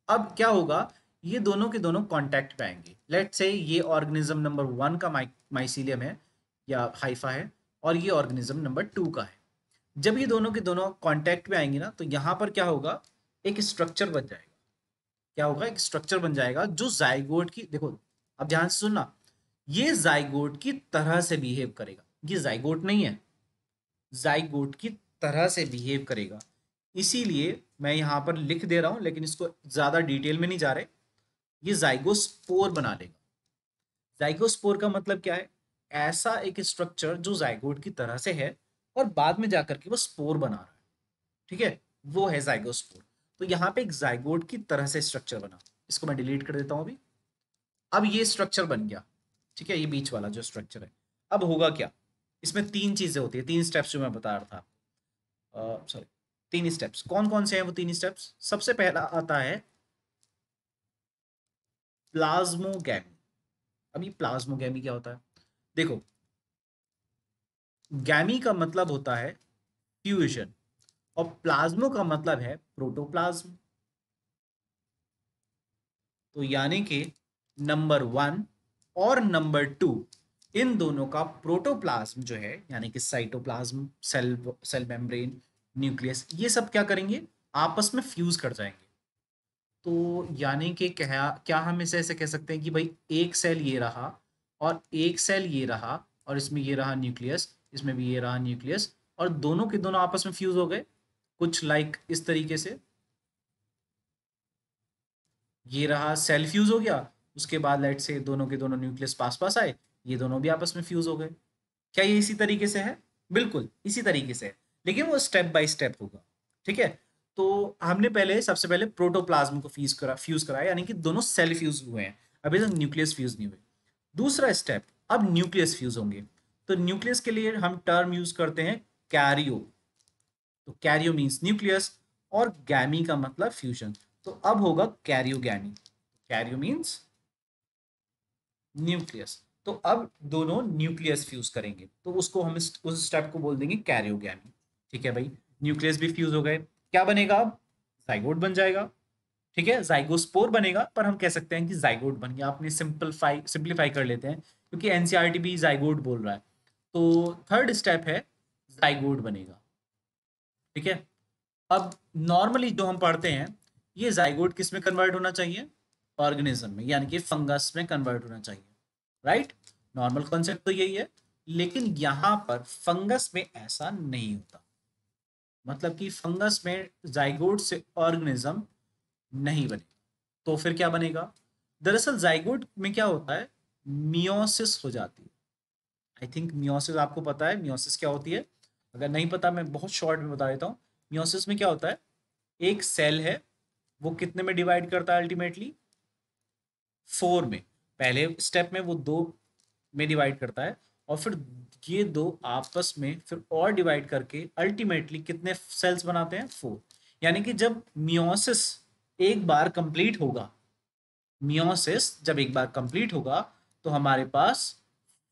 अब क्या होगा, ये दोनों के दोनों कांटेक्ट पे आएंगे। लेट्स से ये ऑर्गेनिज्म नंबर 1 का माइसीलियम है या हाइफा है, और ये ऑर्गेनिज्म नंबर 2 का है। जब ये दोनों के दोनों कांटेक्ट में आएंगे ना, तो यहाँ पर क्या होगा, एक स्ट्रक्चर बन जाएगा। क्या होगा, एक स्ट्रक्चर बन जाएगा जो जाइगोट की, देखो अब ध्यान से सुनना, ये जाइगोट की तरह से बिहेव करेगा। ये जाइगोट नहीं है, जाइगोट की तरह से बिहेव करेगा। इसीलिए मैं यहाँ पर लिख दे रहा हूँ, लेकिन इसको ज्यादा डिटेल में नहीं जा रहे। ये जाइगोस्पोर बना लेगा। जाइगोस्पोर का मतलब क्या है, ऐसा एक स्ट्रक्चर जो जाइगोट की तरह से है और बाद में जाकर के वो स्पोर बना रहा है। ठीक है, वो है जाइगोस्पोर। तो यहाँ पे एक जाइगोट की तरह से स्ट्रक्चर बना, इसको मैं डिलीट कर देता हूँ अभी। अब ये स्ट्रक्चर बन गया, ठीक है, ये बीच वाला जो स्ट्रक्चर है। अब होगा क्या, इसमें 3 चीजें होती है, 3 स्टेप्स जो मैं बता रहा था, सॉरी 3 स्टेप्स। कौन कौन से हैं वो 3 स्टेप्स? सबसे पहला आता है प्लाज्मोगैमी। अभी प्लाज्मोगैमी क्या होता है, देखो, गैमी का मतलब होता है फ्यूजन, और प्लाज्मो का मतलब है प्रोटोप्लाज्म। तो यानी कि नंबर 1 और नंबर 2, इन दोनों का प्रोटोप्लाज्म जो है, यानी कि साइटोप्लाज्म, सेल मेम्ब्रेन, न्यूक्लियस, ये सब क्या करेंगे, आपस में फ्यूज कर जाएंगे। तो यानी कि क्या क्या हम इसे ऐसे कह सकते हैं कि भाई एक सेल ये रहा, और एक सेल ये रहा, और इसमें ये रहा न्यूक्लियस, इसमें भी ये रहा न्यूक्लियस, और दोनों के दोनों आपस में फ्यूज हो गए, कुछ लाइक इस तरीके से। ये रहा सेल फ्यूज हो गया, उसके बाद लेट से दोनों के दोनों न्यूक्लियस पास पास आए, ये दोनों भी आपस में फ्यूज हो गए। क्या ये इसी तरीके से है? बिल्कुल इसी तरीके से है, लेकिन वो स्टेप बाय स्टेप होगा। ठीक है, तो हमने पहले सबसे पहले प्रोटोप्लाज्म को फ्यूज कराया, यानी कि दोनों सेल फ्यूज हुए हैं, अभी तक न्यूक्लियस फ्यूज नहीं हुए। दूसरा स्टेप, अब न्यूक्लियस फ्यूज होंगे। तो न्यूक्लियस के लिए हम टर्म यूज करते हैं कैरियो। तो कैरियो मीन्स न्यूक्लियस, और गैमी का मतलब फ्यूजन। तो अब होगा कैरियोगैमी। कैरियो मीन्स न्यूक्लियस, तो अब दोनों न्यूक्लियस फ्यूज करेंगे, तो उसको हम उस स्टेप को बोल देंगे कैरियोगैमी। ठीक है भाई, न्यूक्लियस भी फ्यूज हो गए, क्या बनेगा अब, जाइगोट बन जाएगा। ठीक है, जाइगोस्पोर बनेगा, पर हम कह सकते हैं कि जाइगोट बन गया। आपने सिंप्लीफाई कर लेते हैं, क्योंकि एनसीईआरटी भी जाइगोट बोल रहा है। तो थर्ड स्टेप है जाइगोट बनेगा। ठीक है, अब नॉर्मली जो हम पढ़ते हैं, ये जाइगोट किस में कन्वर्ट होना चाहिए, ऑर्गेनिज्म में, यानी कि फंगस में कन्वर्ट होना चाहिए। राइट, नॉर्मल कॉन्सेप्ट तो यही है, लेकिन यहां पर फंगस में ऐसा नहीं होता। मतलब कि फंगस में जाइगोट से ऑर्गेनिज्म नहीं बने, तो फिर क्या बनेगा? दरअसल जाइगोट में क्या होता है, मियोसिस हो जाती है। आई थिंक मियोसिस आपको पता है, मियोसिस क्या होती है? अगर नहीं पता मैं बहुत शॉर्ट में बता देता हूँ। मियोसिस में क्या होता है, एक सेल है, वो कितने में डिवाइड करता है अल्टीमेटली? 4 में। पहले स्टेप में वो 2 में डिवाइड करता है, और फिर ये दो आपस में फिर और डिवाइड करके अल्टीमेटली कितने सेल्स बनाते हैं? 4। यानी कि जब मियोसिस एक बार कंप्लीट होगा, मियोसिस जब एक बार कंप्लीट होगा, तो हमारे पास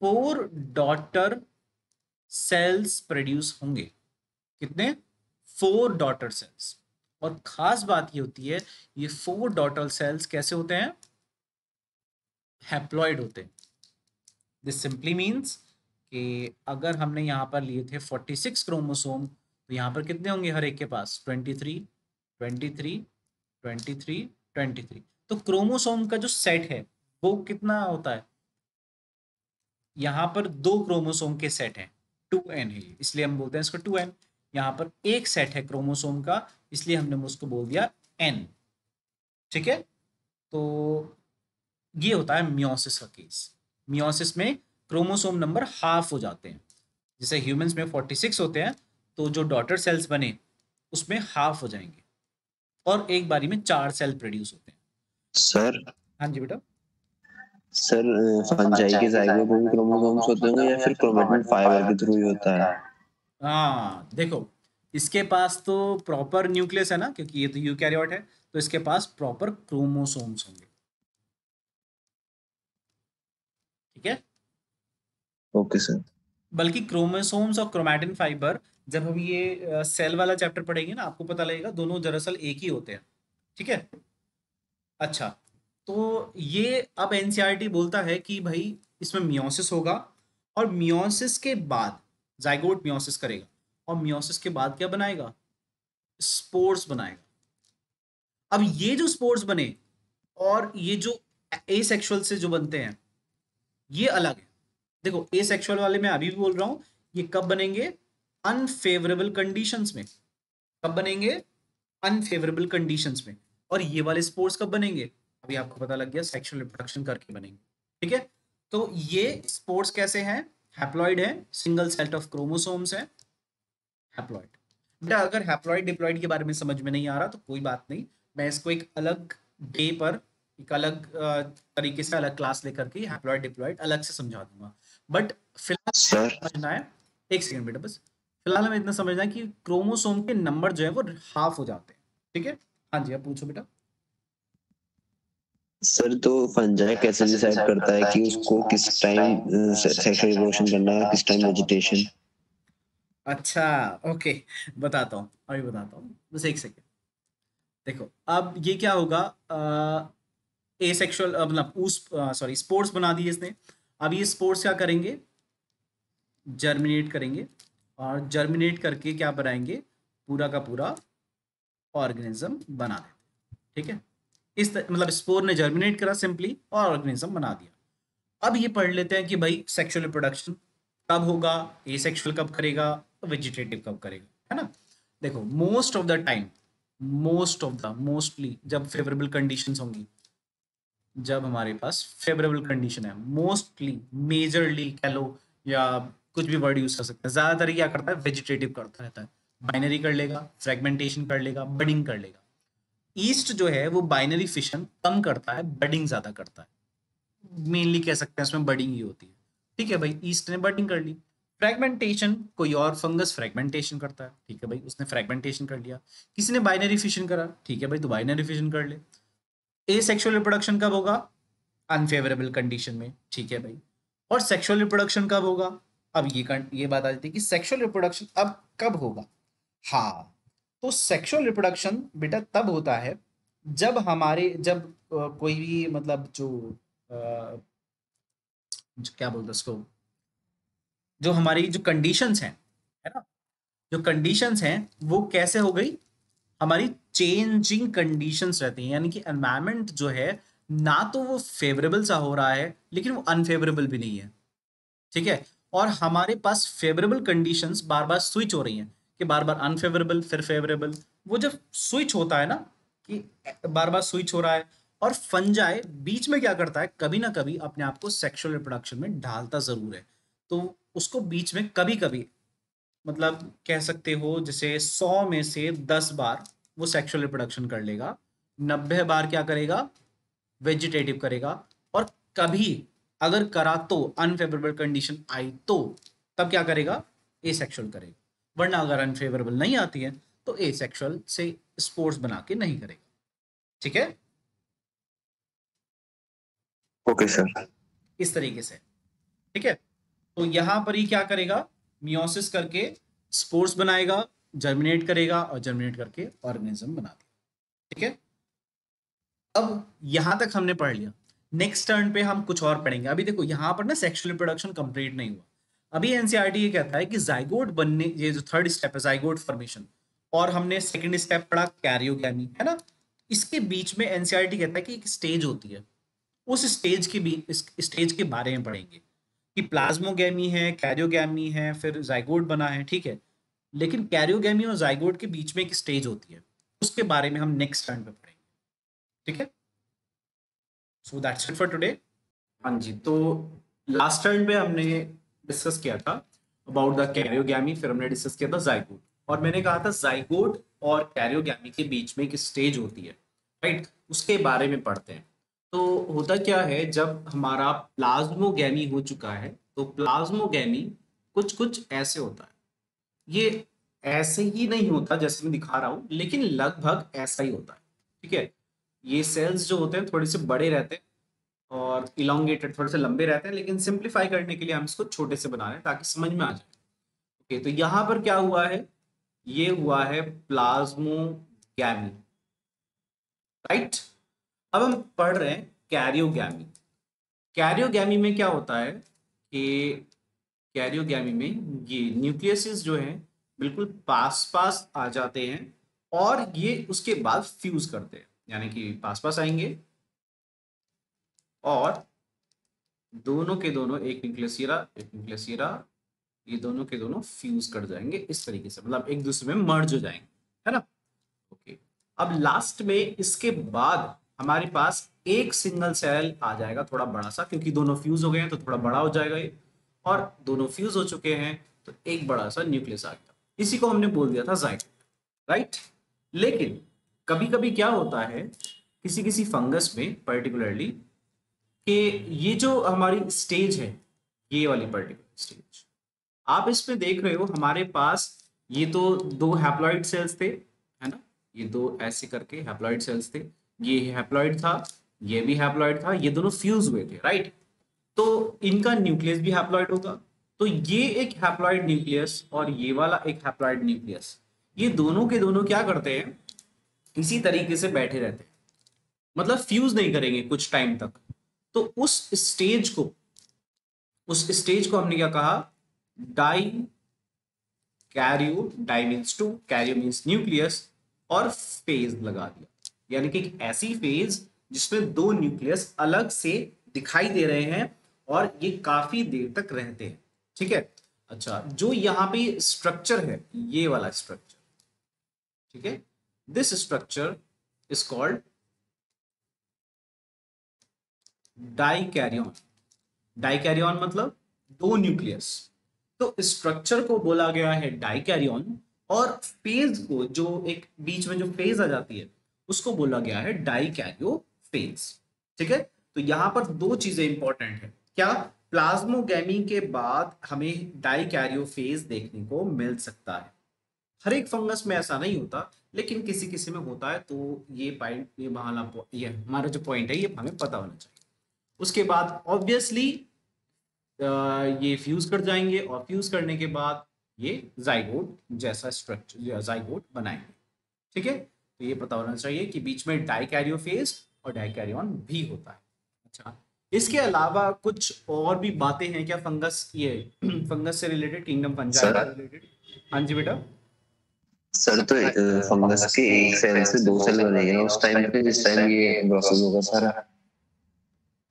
4 डॉटर सेल्स प्रोड्यूस होंगे। कितने? 4 डॉटर सेल्स। और खास बात ये होती है, ये 4 डॉटर सेल्स कैसे होते हैं? हैप्लॉइड होते हैं। दिस सिंपली मीन्स कि अगर हमने यहाँ पर लिए थे 46 क्रोमोसोम, तो यहाँ पर कितने होंगे हर एक के पास? 23, 23, 23, 23। तो क्रोमोसोम का जो सेट है वो कितना होता है? यहाँ पर 2 क्रोमोसोम के सेट हैं, 2n है, इसलिए हम बोलते हैं इसको 2n। यहाँ पर एक सेट है क्रोमोसोम का, इसलिए हमने उसको बोल दिया n। ठीक है, तो ये होता है मियोसिस का केस। मियोसिस में क्रोमोसोम नंबर हाफ हो जाते हैं। जैसे ह्यूमंस में 46 होते हैं, तो जो डॉटर सेल्स बने उसमें हाफ हो जाएंगे, और एक बारी में 4 सेल प्रोड्यूस होते हैं। सर हाँ जी बेटा। सर फंजाई के जाइगोट में भी क्रोमोसोम्स होते होंगे या फिर क्रोमेटिन फाइबर के थ्रू ही होता है? हाँ देखो, इसके पास तो प्रॉपर न्यूक्लियस है ना, क्योंकि ये तो यूकैरियोट है, तो इसके पास प्रॉपर क्रोमोसोम्स होंगे। ठीक है, ओके सर। बल्कि क्रोमोसोम्स और क्रोमैटिन फाइबर, जब हम ये सेल वाला चैप्टर पढ़ेंगे ना, आपको पता लगेगा दोनों दरअसल एक ही होते हैं। ठीक है, अच्छा, तो ये अब एनसीईआरटी बोलता है कि भाई इसमें मियोसिस होगा, और मियोसिस के बाद जाइगोट मियोसिस करेगा, और मियोसिस के बाद क्या बनाएगा? स्पोर्स बनाएगा। अब ये जो स्पोर्स बने और ये जो एसेक्सुअल से जो बनते हैं, ये अलग है। देखो, एसेक्सुअल वाले मैं अभी भी बोल रहा हूं, ये कब बनेंगे? अनफेवरेबल कंडीशंस में। कब बनेंगे? अनफेवरेबल कंडीशंस में। और ये वाले स्पोर्स कब बनेंगे? अभी आपको पता लग गया, सेक्सुअल रिप्रोडक्शन करके बनेंगे। ठीक है, तो ये स्पोर्स कैसे हैं? हैप्लॉइड है, सिंगल सेट ऑफ क्रोमोसोम्स है, हैप्लॉइड। बेटा अगर हैप्लॉइड डिप्लॉइड के बारे में समझ में नहीं आ रहा तो कोई बात नहीं, मैं इसको एक अलग डे पर एक अलग तरीके से अलग क्लास लेकर के हैप्लॉइड डिप्लॉइड अलग से समझा दूंगा। बट फिलहाल सर समझना है, एक सेकंड बेटा बस, फिलहाल हमें इतना समझना है कि क्रोमोसोम के नंबर जो है वो हाफ हो जाते हैं। ठीक है, हाँ जी, अब पूछो बेटा। सर तो फंजाई कैसे डिसाइड करता है कि उसको किस टाइम सेक्सुअल रिप्रोडक्शन करना है, किस टाइम वेजिटेशन? अच्छा, ओके, बताता हूँ, अभी बताता हूँ, बस एक सेकेंड। देखो, अब ये क्या होगा, एसेक्सुअल मतलब सॉरी स्पोर्ट्स बना दिए इसने। अब ये स्पोर्ट्स क्या करेंगे? जर्मिनेट करेंगे, और जर्मिनेट करके क्या बनाएंगे? पूरा का पूरा ऑर्गेनिज्म बना देते। ठीक है, मतलब स्पोर ने जर्मिनेट करा सिंपली और ऑर्गेनिज्म बना दिया। अब ये पढ़ लेते हैं कि भाई सेक्सुअल रिप्रोडक्शन कब होगा, एसेक्सुअल कब करेगा, वेजिटेटिव कब करेगा, है ना? देखो, मोस्टली जब फेवरेबल कंडीशंस होंगी, जब हमारे पास फेवरेबल कंडीशन है, मोस्टली, मेजरली कह लो, या कुछ भी वर्ड यूज कर सकते हैं, ज्यादातर क्या करता है? वेजिटेटिव करता रहता है। बाइनरी कर लेगा, फ्रेगमेंटेशन कर लेगा, बडिंग कर लेगा। ईस्ट जो है वो बाइनरी फिशन कम करता है, बडिंग ज्यादा करता है। मेनली कह सकते हैं इसमें बडिंग ही होती है। ठीक है भाई, ईस्ट ने बडिंग कर ली। फ्रेगमेंटेशन कोई और फंगस फ्रेगमेंटेशन करता है। ठीक है भाई, उसने फ्रेगमेंटेशन कर लिया। किसी ने बाइनरी फिशन करा, ठीक है भाई, तो बाइनरी फिशन कर ले। एसेक्सुअल रिप्रोडक्शन कब होगा? अनफेवरेबल कंडीशन में। ठीक है भाई, और सेक्सुअल रिप्रोडक्शन कब होगा? अब ये बात आ जाती है कि सेक्सुअल रिप्रोडक्शन अब कब होगा। हाँ, तो सेक्सुअल रिप्रोडक्शन बेटा तब होता है जब कोई भी मतलब जो क्या बोलते हैं उसको, जो हमारी जो कंडीशंस हैं, है ना, जो कंडीशंस हैं वो कैसे हो गई? हमारी चेंजिंग कंडीशंस रहती हैं, यानी कि एनवायरनमेंट जो है ना तो वो फेवरेबल सा हो रहा है, लेकिन वो अनफेवरेबल भी नहीं है। ठीक है, और हमारे पास फेवरेबल कंडीशंस बार बार स्विच हो रही हैं। कि बार बार अनफेवरेबल फिर फेवरेबल, वो जब स्विच होता है ना कि बार बार स्विच हो रहा है, और फंजाई बीच में क्या करता है, कभी ना कभी अपने आप को सेक्सुअल रिप्रोडक्शन में ढालता जरूर है। तो उसको बीच में कभी कभी, मतलब कह सकते हो जैसे 100 में से 10 बार वो सेक्सुअल रिप्रोडक्शन कर लेगा, 90 बार क्या करेगा, वेजिटेटिव करेगा, और कभी अगर करा तो अनफेवरेबल कंडीशन आई तो तब क्या करेगा, एसेक्सुअल करेगा, वरना अगर अनफेवरेबल नहीं आती है तो एसेक्सुअल से स्पोर्स बना के नहीं करेगा। ठीक है, ओके सर। इस तरीके से। ठीक है, तो यहां पर ही क्या करेगा, मियोसिस करके स्पोर्स बनाएगा, जर्मिनेट करेगा, और जर्मिनेट करके ऑर्गेनिज्म बना देगा। ठीक है, अब यहां तक हमने पढ़ लिया। नेक्स्ट टर्न पे हम कुछ और पढ़ेंगे। अभी देखो यहां पर ना सेक्सुअल रिप्रोडक्शन कंप्लीट नहीं हुआ। अभी एनसीईआरटी ये कहता है कि जाइगोट बनने, ये जो थर्ड स्टेप है जाइगोट फॉर्मेशन, और हमने सेकंड स्टेप पढ़ा कैरियोगैमी, है ना, इसके बीच में एनसीईआरटी कहता है कि एक स्टेज होती है, उस स्टेज के भी इस स्टेज के बारे में पढ़ेंगे कि प्लाज्मोगैमी है, कैरियोगैमी है, फिर जाइगोट बना है। ठीक है, लेकिन कैरियोगैमी और जाइगोट के बीच में एक स्टेज होती है, उसके बारे में हम नेक्स्ट टर्न पे पढ़ेंगे। ठीक है, so that's it for today. हाँ जी, तो लास्ट टर्न पे हमने डिस्कस किया था अबाउट द कैरियोगैमी, फिर हमने डिस्कस किया था जाइगोट, और मैंने कहा था जाइगोट और कैरियोगैमी के बीच में एक स्टेज होती है, राइट, उसके बारे में पढ़ते हैं। तो होता क्या है, जब हमारा प्लाज्मोगैमी हो चुका है तो प्लाज्मोगैमी कुछ कुछ ऐसे होता है। ये ऐसे ही नहीं होता जैसे मैं दिखा रहा हूं, लेकिन लगभग ऐसा ही होता है। ठीक है, ये सेल्स जो होते हैं थोड़े से बड़े रहते हैं और इलोंगेटेड, थोड़े से लंबे रहते हैं, लेकिन सिंप्लीफाई करने के लिए हम इसको छोटे से बना रहे हैं ताकि समझ में आ जाए। ओके, तो यहां पर क्या हुआ है, ये हुआ है प्लाज्मोगैमी, राइट। अब हम पढ़ रहे हैं कैरियोगैमी। कैरियोगैमी में क्या होता है कि कैरियोगैमी में ये न्यूक्लियसिस जो है बिल्कुल पास पास आ जाते हैं, और ये उसके बाद फ्यूज करते हैं, यानी कि पास पास आएंगे और दोनों के दोनों, एक न्यूक्लियस ये दोनों के दोनों फ्यूज कर जाएंगे इस तरीके से, मतलब एक दूसरे में मर्ज हो जाएंगे, है ना। ओके, अब लास्ट में इसके बाद हमारे पास एक सिंगल सेल आ जाएगा, थोड़ा बड़ा सा, क्योंकि दोनों फ्यूज हो गए हैं तो थोड़ा बड़ा हो जाएगा ये, और दोनों फ्यूज हो चुके हैं तो एक बड़ा सा न्यूक्लियस आ गया। इसी को हमने बोल दिया था जाइगोट, राइट। लेकिन कभी कभी क्या होता है किसी किसी फंगस में पर्टिकुलरली, कि ये जो हमारी स्टेज है, ये वाली पर्टिकुलर स्टेज आप इसमें देख रहे हो, हमारे पास ये तो दो हैप्लॉइड सेल्स थे, है ना, ये दो ऐसे करके हैप्लॉइड सेल्स थे, ये हैप्लॉइड था, ये भी हैप्लॉइड था, ये दोनों फ्यूज हुए थे, राइट। तो इनका न्यूक्लियस भी हैप्लॉइड होगा, तो ये एक हैप्लॉइड न्यूक्लियस और ये वाला एक हैप्लॉइड न्यूक्लियस, ये दोनों के दोनों क्या करते हैं, इसी तरीके से बैठे रहते हैं, मतलब फ्यूज नहीं करेंगे कुछ टाइम तक। तो उस स्टेज को हमने क्या कहा, di karyo, di means two, karyo means nucleus, और फेज लगा दिया, यानी कि एक ऐसी फेज जिसमें दो न्यूक्लियस अलग से दिखाई दे रहे हैं और ये काफी देर तक रहते हैं। ठीक है, अच्छा, जो यहाँ पे स्ट्रक्चर है, ये वाला स्ट्रक्चर, ठीक है, this structure is called dikaryon. Dikaryon मतलब दो न्यूक्लियस, तो स्ट्रक्चर को बोला गया है डाइकैरियन, और फेज को, जो एक बीच में जो फेज आ जाती है, उसको बोला गया है डाइकैरियो फेज। ठीक है, तो यहां पर दो चीजें इंपॉर्टेंट है, क्या, प्लाज्मोगैमी के बाद हमें डाइकैरियो फेज देखने को मिल सकता है। हर एक फंगस में ऐसा नहीं होता, लेकिन किसी किसी में होता है, तो ये पॉइंट, ये हमारा जो पॉइंट है ये हमें पता होना चाहिए। उसके बाद ऑब्वियसली ये फ्यूज कर जाएंगे, और फ्यूज करने के बाद ये जाइगोट जैसा स्ट्रक्चर, जाइगोट बनाएंगे। ठीक है, तो ये पता होना चाहिए कि बीच में डाइकैरियोफेज और डाइकैरियन भी होता है। अच्छा, इसके अलावा कुछ और भी बातें हैं क्या फंगस, ये फंगस से रिलेटेड, किंगडम फंजाई से रिलेटेड? हाँ जी बेटा। सर, तो फंगस के एक सेल से दो सेल बनेंगे ना उस टाइम पे, जिस टाइम ये प्रोसेस होगा सारा।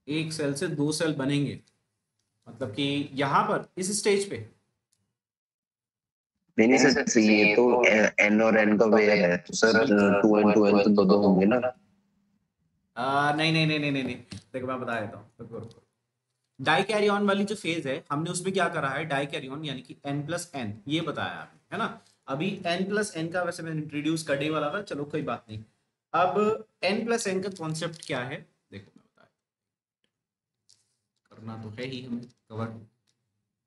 एक सेल से दो सेल बनेंगे, मतलब कि यहाँ पर इस स्टेज पे? नहीं नहीं सर, ये तो n और n का पेयर है तो सर 2n 2n तो दो होंगे ना। नहीं नहीं नहीं नहीं नहीं नहीं, देखो मैं बता देता हूँ, रुको रुको। डाई कैरियन वाली जो फेज है हमने उसमें क्या करा है, डाई कैरियन यानी कि n+n ये बताया आपने, है ना। अभी n+n का वैसे मैं इंट्रोड्यूस करने वाला था, चलो कोई बात नहीं। अब n+n का कॉन्सेप्ट क्या है, देखो मैं बता, करना तो है ही हमें कवर।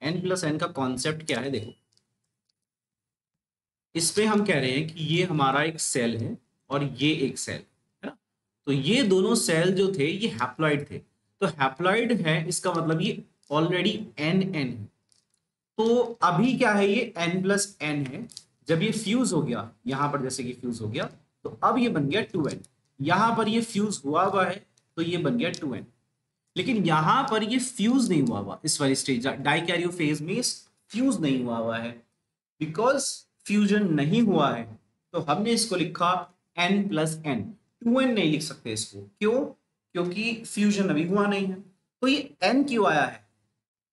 n+n का कॉन्सेप्ट क्या है, देखो इसमें हम कह रहे हैं कि ये हमारा एक सेल है और ये एक सेल है ना। तो ये दोनों सेल जो थे ये हैप्लॉइड थे, तो हैप्लॉइड है इसका मतलब ये ऑलरेडी n है। तो अभी क्या है, ये n+n है। जब ये फ्यूज हो गया यहां पर, जैसे कि फ्यूज हो गया तो अब ये बन गया 2n। यहां पर ये फ्यूज हुआ है तो ये बन गया 2n। लेकिन यहां पर ये फ्यूज नहीं हुआ, इस वाली स्टेज डाइकैरियो फेज में फ्यूज नहीं हुआ है। बिकॉज फ्यूजन नहीं हुआ है तो हमने इसको लिखा n+n। 2n नहीं लिख सकते इसको, क्यों? क्योंकि फ्यूजन अभी हुआ नहीं है। तो ये n क्यों आया है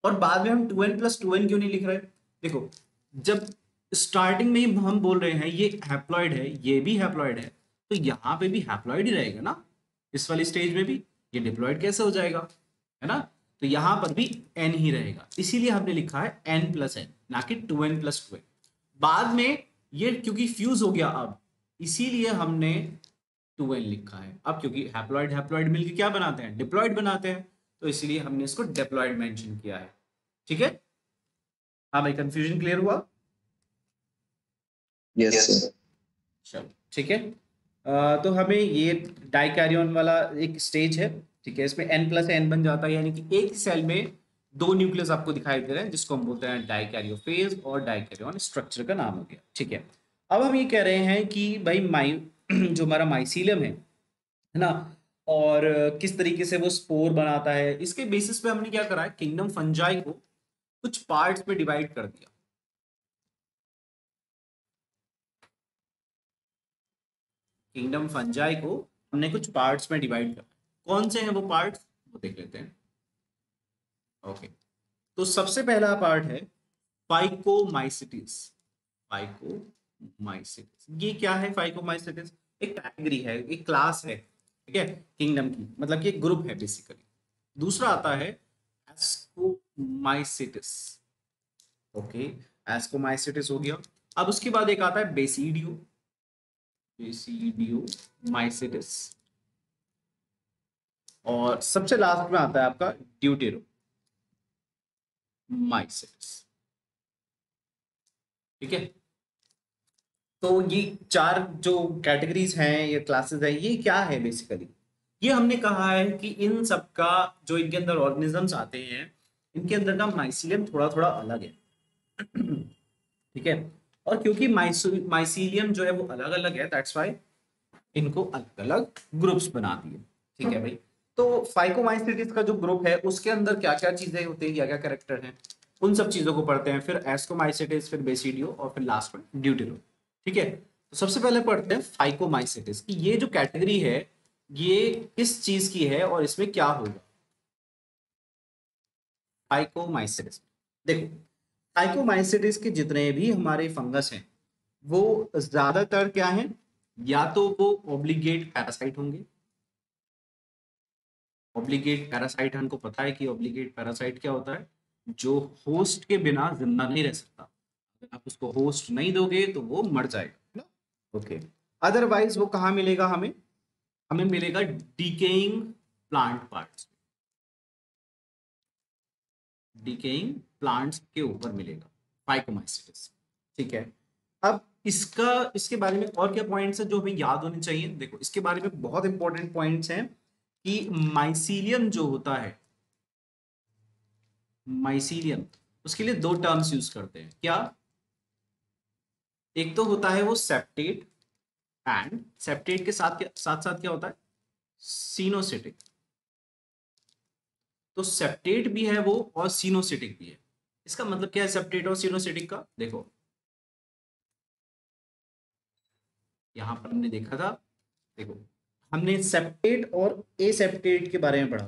और बाद में हम 2n+2n क्यों नहीं लिख रहे? देखो, जब स्टार्टिंग में ही हम बोल रहे हैं ये हैप्लॉइड है, ये भी हैप्लॉइड है, तो यहाँ पे भी हैप्लॉइड ही रहेगा ना। इस वाली स्टेज में भी ये डिप्लॉइड कैसे हो जाएगा, है ना। तो यहाँ पर भी n ही रहेगा, इसीलिए हमने लिखा है n+n ना कि 2n+2n। बाद में ये क्योंकि फ्यूज हो गया अब, इसीलिए हमने 2n लिखा है। अब क्योंकि हैप्लॉइड हैप्लॉइड मिलकर क्या बनाते हैं, डिप्लॉइड बनाते हैं, तो इसलिए हमने इसको डिप्लॉइड मेंशन किया है। ठीक है, हाँ भाई, कंफ्यूजन क्लियर हुआ? Yes sir. चलो ठीक है। तो हमें ये डाइकैरियन वाला एक स्टेज है, ठीक है। इसमें n+n बन जाता है, यानी कि एक सेल में दो न्यूक्लियस आपको दिखाई दे रहे हैं, जिसको हम बोलते हैं डाइकैरियोफेज और डाइकैरियन स्ट्रक्चर का नाम हो गया। ठीक है, अब हम ये कह रहे हैं कि भाई जो हमारा माइसीलियम है ना, और किस तरीके से वो स्पोर बनाता है, इसके बेसिस पे हमने क्या करा है, किंगडम फंजाई को कुछ पार्ट्स में डिवाइड कर दिया। किंगडम फंजाई को हमने कुछ पार्ट्स में डिवाइड कर, कौन से हैं वो पार्ट्स, वो देख लेते हैं। ओके, तो सबसे पहला पार्ट है फाइकोमाइसिटिस। फाइकोमाइसिटिस ये क्या है? फाइकोमाइसिटिस एक कैटेगरी है, एक क्लास है, ठीक है, किंगडम की, मतलब कि एक ग्रुप है बेसिकली। दूसरा आता है एस्कोमाइसिटिस। ओके, एस्कोमाइसिटिस हो गया। अब उसके बाद एक आता है बेसिडियोमाइसिटिस, और सबसे लास्ट में आता है आपका ड्यूटेरोमाइसिटिस। ठीक है, तो ये चार जो कैटेगरीज हैं, ये क्लासेस हैं, ये क्या है बेसिकली? ये हमने कहा है कि इन सबका जो इनके अंदर ऑर्गेनिजम्स आते हैं, इनके अंदर का माइसीलियम थोड़ा थोड़ा अलग है। ठीक है, और क्योंकि माइसीलियम जो है वो अलग अलग है, दैट्स व्हाई इनको अलग अलग ग्रुप्स बना दिए। ठीक है भाई, तो फाइकोमाइसिटिस का जो ग्रुप है उसके अंदर क्या क्या चीजें होती हैं, क्या क्या कैरेक्टर हैं, उन सब चीजों को पढ़ते हैं। फिर एस्कोमाइसिटिस, फिर बेसिडियो, और फिर लास्ट में ड्यूटेरो। ठीक है, तो सबसे पहले पढ़ते हैं फाइकोमाइसिटिस की ये जो कैटेगरी है ये किस चीज की है और इसमें क्या होगा। फाइकोमाइसिटिस, देखो फाइकोमाइसिटिस के जितने भी हमारे फंगस हैं वो ज्यादातर क्या है, या तो वो ऑब्लिगेट पैरासाइट होंगे। ऑब्लिगेट पैरासाइट हमको पता है कि ऑब्लिगेट पैरासाइट क्या होता है, जो होस्ट के बिना जिंदा नहीं रह सकता। अगर आप उसको होस्ट नहीं दोगे तो वो मर जाएगा ना। ओके, अदरवाइज वो कहाँ मिलेगा हमें? हमें मिलेगा decaying plant parts, decaying plants के ऊपर मिलेगा फाइकोमाइसिटिस। ठीक है, अब इसके बारे में और क्या पॉइंट्स हैं जो हमें याद होने चाहिए? देखो, इसके बारे में बहुत इंपॉर्टेंट पॉइंट्स हैं कि माइसीलियम जो होता है, माइसीलियम, उसके लिए दो टर्म्स यूज करते हैं। क्या? एक तो होता है वो सेप्टेट, एंड सेप्टेट के साथ साथ क्या होता है, सिनोसिटिक। तो सेप्टेट भी है वो और सिनोसिटिक भी है। इसका मतलब क्या है सेप्टेट और सिनोसिटिक का? देखो, यहां पर हमने देखा था, देखो हमने सेप्टेट और एसेप्टेट के बारे में पढ़ा,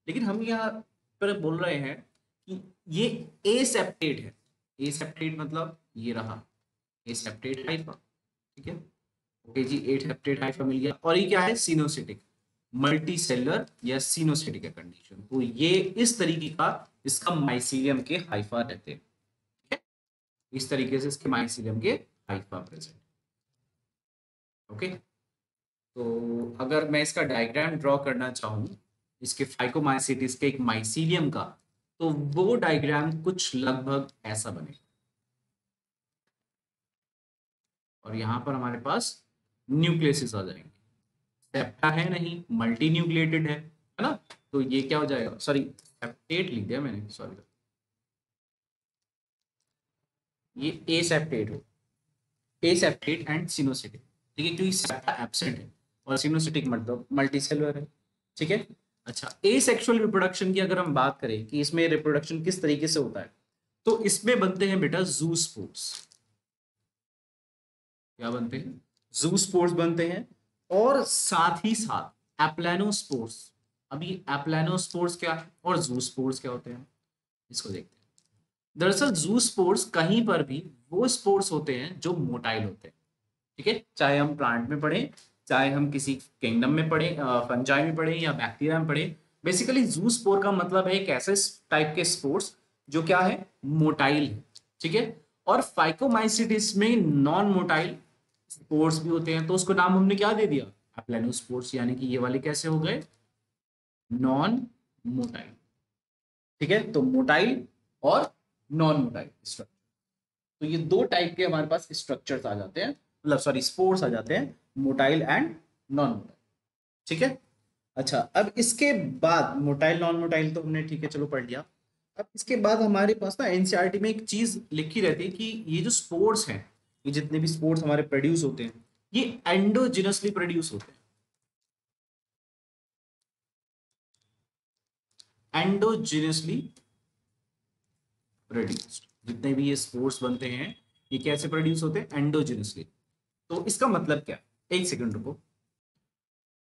लेकिन हम यहाँ पर बोल रहे हैं कि ये एसेप्टेट है। एसेप्टेट मतलब ये रहा, एसेप्टेट हाइफा, ठीक है। ओके जी, 8 हेप्टेट हाइफा मिल गया। और ये क्या है? सिनोसिटिक, मल्टी सेलर या सिनोसिटिक कंडीशन। तो ये इस तरीके का इसका माइसीलियम के हाइफा रहते हैं, ठीक है। इस तरीके से इसके माइसीलियम के हाइफा प्रेजेंट। ओके, तो अगर मैं इसका डायग्राम ड्रॉ करना चाहूँ इसके फाइकोमाइसिटिस के एक माइसीलियम का, तो वो डायग्राम कुछ लगभग ऐसा बनेगा। और यहाँ पर हमारे पास न्यूक्लियस आ जाएंगे। सेप्टा है नहीं, मल्टी न्यूक्लिएटेड है ना, तो ये क्या हो जाएगा, सॉरी सेप्टेट लिख दिया मैंने, सॉरी, ये एसेप्टेट हो, एसेप्टेट एंड सिनोसिटिक, ठीक है, क्योंकि सेप्टा एब्सेंट है और सिनोसिटिक मतलब मल्टीसेलुलर है, ठीक है। अच्छा, एसेक्सुअल रिप्रोडक्शन की अगर हम बात करें कि इसमें रिप्रोडक्शन किस तरीके से होता है, तो इसमें बनते हैं बेटा जूस्पोर्स। क्या बनते हैं? जूस्पोर्स बनते हैं। और साथ ही साथ एप्लानोस्पोर्स। अभी एप्लानोस्पोर्स क्या है और जूस्पोर्स क्या होते हैं, इसको देखते हैं। दरअसल जूस्पोर्स कहीं पर भी वो स्पोर्स होते हैं जो मोटाइल होते हैं, ठीक है। चाहे हम प्लांट में पढ़े, चाहे हम किसी किंगडम में पढ़े, फंजाई में पढ़े या बैक्टीरिया में पढ़े, बेसिकली जूस्पोर का मतलब है एक ऐसे टाइप के स्पोर्स जो क्या है, मोटाइल है, ठीक है। और फाइकोमाइसिटिस में नॉन मोटाइल स्पोर्स भी होते हैं, तो उसको नाम हमने क्या दे दिया, एप्लानोस्पोर्स, यानी कि ये वाले कैसे हो गए, नॉन मोटाइल, ठीक है। तो मोटाइल और नॉन मोटाइल स्ट्रक्चर, तो ये दो टाइप के हमारे पास स्ट्रक्चर्स आ जाते हैं, मतलब सॉरी स्पोर्स आ जाते हैं, मोटाइल एंड नॉन मोटाइल, ठीक है। अच्छा, अब इसके बाद मोटाइल नॉन मोटाइल तो हमने ठीक है चलो पढ़ लिया। अब इसके बाद हमारे पास ना एनसीईआरटी में एक चीज लिखी रहती है कि ये जो स्पोर्स हैं, ये जितने भी स्पोर्स हमारे प्रोड्यूस होते हैं, ये एंडोजिनसली प्रोड्यूस होते हैं, एंडोजिनसली प्रोड्यूस्ड। जितने भी ये स्पोर्स बनते हैं ये कैसे प्रोड्यूस होते हैं, एंडोजिनसली। तो इसका मतलब क्या है, एक सेकंड रुको।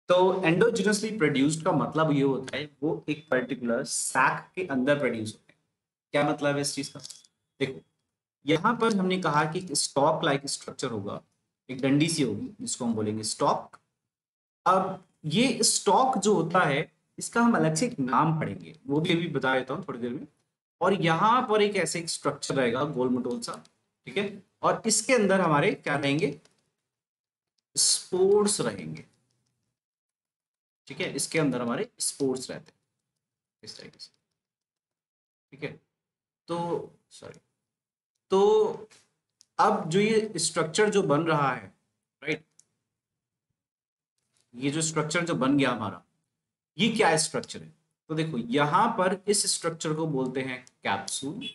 तो एंडोजिनसली प्रोड्यूस्ड का मतलब ये होता है वो एक पर्टिकुलर सैक के अंदर प्रोड्यूस होते हैं। क्या मतलब है इस चीज का, देखो यहां पर हमने कहा कि स्टॉक लाइक स्ट्रक्चर होगा, एक डंडी सी होगी जिसको हम बोलेंगे स्टॉक। अब ये स्टॉक जो होता है इसका हम अलग से एक नाम पढ़ेंगे, वो भी अभी बता देता हूँ थोड़ी देर में। और यहाँ पर एक ऐसे एक स्ट्रक्चर रहेगा गोल मटोल सा, ठीक है। और इसके अंदर हमारे क्या रहेंगे, स्पोर्स रहेंगे, ठीक है। इसके अंदर हमारे स्पोर्स रहते हैं इस तरीके से, ठीक है। तो सॉरी, तो अब जो ये स्ट्रक्चर जो बन रहा है, राइट, ये जो स्ट्रक्चर जो बन गया हमारा, ये क्या स्ट्रक्चर है, तो देखो यहां पर इस स्ट्रक्चर को बोलते हैं कैप्सूल,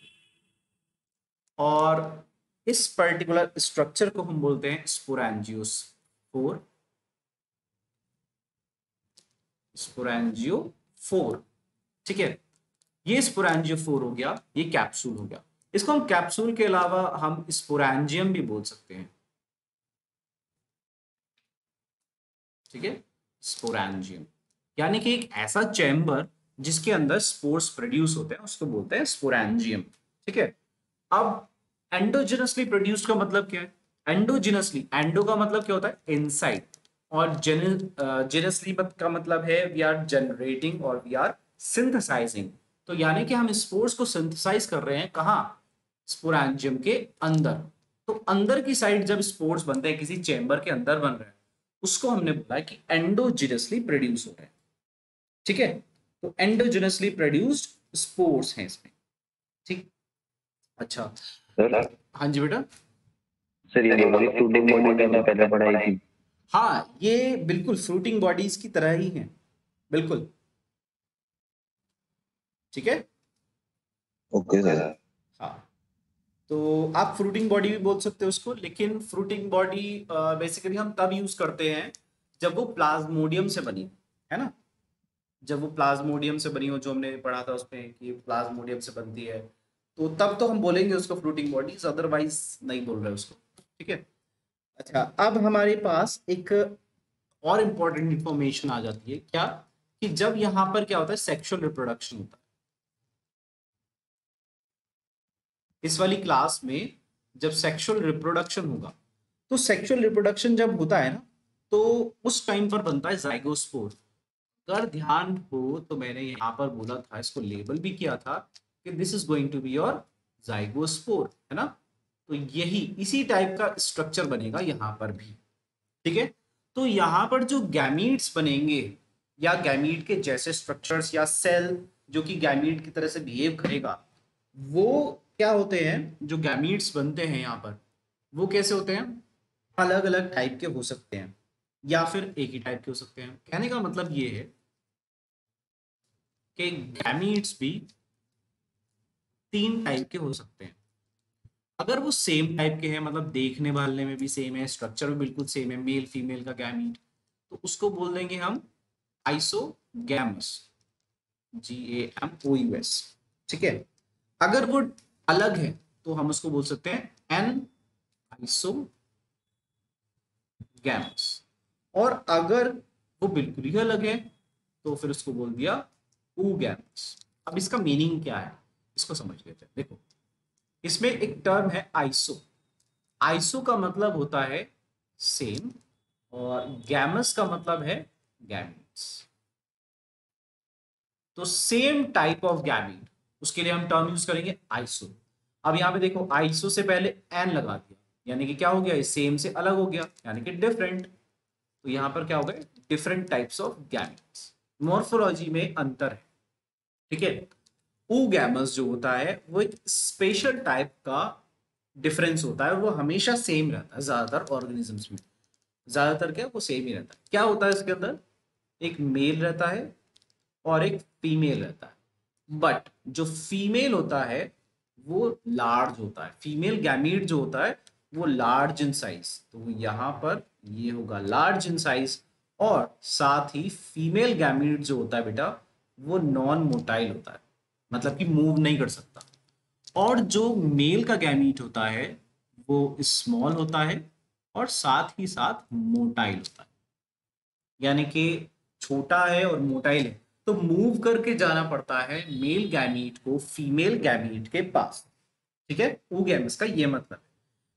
और इस पर्टिकुलर स्ट्रक्चर को हम बोलते हैं स्पोरेंजियोस्पोर, स्पोरेंजियोफोर, ठीक है। ये स्पोरेंजियोफोर हो गया, ये कैप्सूल हो गया। इसको हम कैप्सूल के अलावा हम स्पोरेंजियम भी बोल सकते हैं, ठीक है, स्पोरेंजियम, यानी कि एक ऐसा चैम्बर जिसके अंदर स्पोर्स प्रोड्यूस होते हैं उसको बोलते हैं स्पोरेंजियम, ठीक है। अब एंडोजिनसली प्रोड्यूस्ड का मतलब क्या है, एंडोजिनसली, एंडो का मतलब क्या होता है इनसाइड, और जेनसली का मतलब है वी आर जनरेटिंग और वी आर सिंथेसाइजिंग। तो यानी कि हम स्पोर्स को सिंथेसाइज कर रहे हैं कहाँ, स्पोरेंजियम के अंदर। तो अंदर की साइड जब स्पोर्स बनते हैं किसी चेंबर के अंदर बन रहे हैं, उसको हमने बोला कि एंडोजिनसली प्रोड्यूस हो रहे हैं, ठीक है। तो एंडोजिनसली प्रोड्यूस्ड स्पोर्स हैं इसमें, ठीक। अच्छा, सर हाँ जी बेटा। सर ये वाली फ्रूटिंग बॉडी मैंने पहले पढ़ाई थी। हाँ, ये बिल्कुल फ्रूटिंग बॉडीज की तरह ही हैं, बिल्कुल, ठीक है। Okay sir. हाँ, तो आप फ्रूटिंग बॉडी भी बोल सकते हो उसको, लेकिन फ्रूटिंग बॉडी बेसिकली हम तब यूज करते हैं जब वो प्लाज्मोडियम से बनी हो, है ना। जब वो प्लाज्मोडियम से बनी हो, जो हमने पढ़ा था उसमें कि प्लाज्मोडियम से बनती है, तो तब तो हम बोलेंगे उसको फ्रूटिंग बॉडीज, अदरवाइज नहीं बोल रहे उसको, ठीक है। अच्छा, अब हमारे पास एक और इम्पोर्टेंट इंफॉर्मेशन आ जाती है, क्या, कि जब यहाँ पर क्या होता है सेक्सुअल रिप्रोडक्शन होता है, इस वाली क्लास में जब सेक्सुअल रिप्रोडक्शन होगा, तो सेक्सुअल रिप्रोडक्शन जब होता है ना, तो उस टाइम पर बनता है जाइगोस्पोर। अगर ध्यान हो तो मैंने यहाँ पर बोला था, इसको लेबल भी किया था कि this is going to be your zygospore, है ना। तो यही इसी टाइप का स्ट्रक्चर बनेगा यहाँ पर भी, ठीक है। तो यहाँ पर जो गैमीट्स बनेंगे या गैमीट के जैसे स्ट्रक्चर्स या सेल जो कि गैमीट की तरह से बिहेव करेगा, वो क्या होते हैं, जो गैमीट्स बनते हैं यहाँ पर वो कैसे होते हैं, अलग अलग टाइप के हो सकते हैं या फिर एक ही टाइप के हो सकते हैं। कहने का मतलब ये है कि गैमीट्स भी 3 टाइप के हो सकते हैं। अगर वो सेम टाइप के हैं, मतलब देखने वाले में भी सेम है, स्ट्रक्चर भी बिल्कुल सेम है, मेल फीमेल का गैमीट, तो उसको बोल देंगे हम आइसोगैमस, GAMOUS, ठीक है। अगर वो अलग है तो हम उसको बोल सकते हैं एन आइसोगैमस, और अगर वो बिल्कुल ही अलग है तो फिर उसको बोल दिया oogamous। अब इसका मीनिंग क्या है, इसको समझ लेते हैं। देखो, इसमें एक टर्म है आइसो। आइसो का मतलब होता है सेम, और गैमस का मतलब है गैमीट्स। तो सेम टाइप ऑफ गैमीट, उसके लिए हम टर्म यूज करेंगे आइसो। अब यहाँ पे देखो, आइसो से पहले एन लगा दिया, यानी कि क्या हो गया, सेम से अलग हो गया, यानी कि डिफरेंट। तो यहाँ पर क्या हो गया, different types of gametes, morphology में अंतर है, ठीक है। oogamous जो होता है वो एक स्पेशल टाइप का डिफरेंस होता है, और वो हमेशा सेम रहता है ज्यादातर ऑर्गेनिजम्स में। ज्यादातर क्या, वो सेम ही रहता है। क्या होता है इसके अंदर, एक मेल रहता है और एक फीमेल रहता है, बट जो फीमेल होता है वो लार्ज होता है। फीमेल गैमीट जो होता है वो लार्ज इन साइज, तो यहाँ पर ये होगा लार्ज इन साइज, और साथ ही फीमेल गैमीट जो होता है बेटा वो नॉन मोटाइल होता है, मतलब कि मूव नहीं कर सकता। और जो मेल का गैमीट होता है वो स्मॉल होता है और साथ ही साथ मोटाइल होता है, यानी कि छोटा है और मोटाइल है, तो मूव करके जाना पड़ता है मेल गैमीट को फीमेल गैमीट के पास, ठीक है। oogamous का ये मतलब है।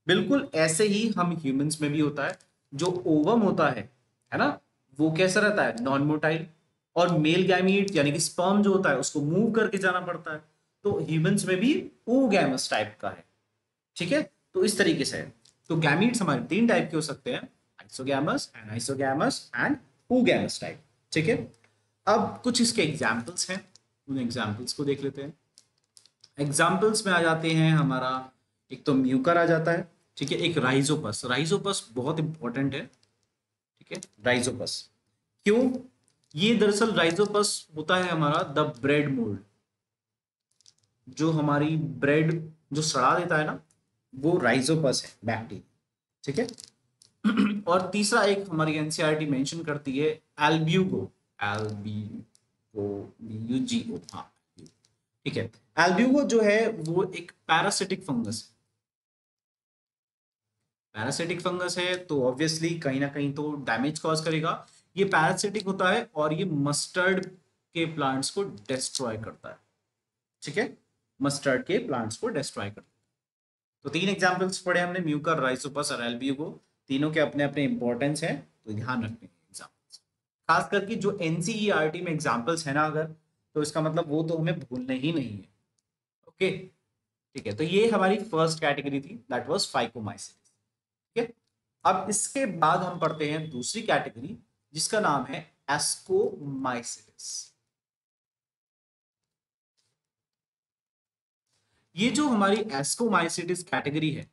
बिल्कुल ऐसे ही हम ह्यूमंस में भी होता है, जो ओवम होता है ना, वो कैसा रहता है, नॉन मोटाइल, और मेल गैमीट यानी कि स्पर्म जो होता है उसको मूव करके जाना पड़ता है। तो ह्यूमंस में भी oogamous टाइप का है, ठीक है। तो इस तरीके से है। तो गैमीट्स हमारे 3 टाइप के हो सकते हैं, isogamous, anisogamous and oogamous type, ठीक है। अब कुछ इसके एग्जाम्पल्स हैं, उन एग्जाम्पल्स को देख लेते हैं। एग्जाम्पल्स में आ जाते हैं हमारा, एक तो म्यूकर आ जाता है, ठीक है, एक राइजोपस। राइजोपस बहुत इंपॉर्टेंट है, ठीक है, राइजोपस। क्यों, ये दरअसल राइजोपस होता है हमारा द ब्रेड मोल्ड, जो हमारी ब्रेड जो सड़ा देता है ना, वो राइजोपस है बैक्टीरिया, ठीक है। और तीसरा एक हमारी एनसीईआरटी मेंशन करती है एल्ब्यूगो, एल्ब्यूगो, BUGO, हाँ, ठीक है। एल्ब्यूगो जो है वो एक पैरासिटिक फंगस है। पैरासिटिक फंगस है तो ऑब्वियसली कहीं ना कहीं तो डैमेज कॉज करेगा। ये पैरासिटिक होता है और ये मस्टर्ड के प्लांट्स को डिस्ट्रॉय करता है, ठीक है, मस्टर्ड के प्लांट्स को डिस्ट्रॉय करता है। तो 3 एग्जांपल्स पढ़े हमने, म्यूकर, राइजोपस और एल्ब्यूगो। तीनों के अपने अपने इंपॉर्टेंस है, तो ध्यान रखने हैं एग्जांपल्स। खास करके जो एनसीईआरटी में एग्जांपल्स है ना अगर, तो इसका मतलब वो तो हमें भूलने ही नहीं है, ओके, ठीक है। तो ये हमारी फर्स्ट कैटेगरी थी, दैट वाज फाइकोमाइसिटिस, ठीक है। अब इसके बाद हम पढ़ते हैं दूसरी कैटेगरी जिसका नाम है एस्कोमाइसिटिस। ये जो हमारी एस्कोमाइसिटिस कैटेगरी है,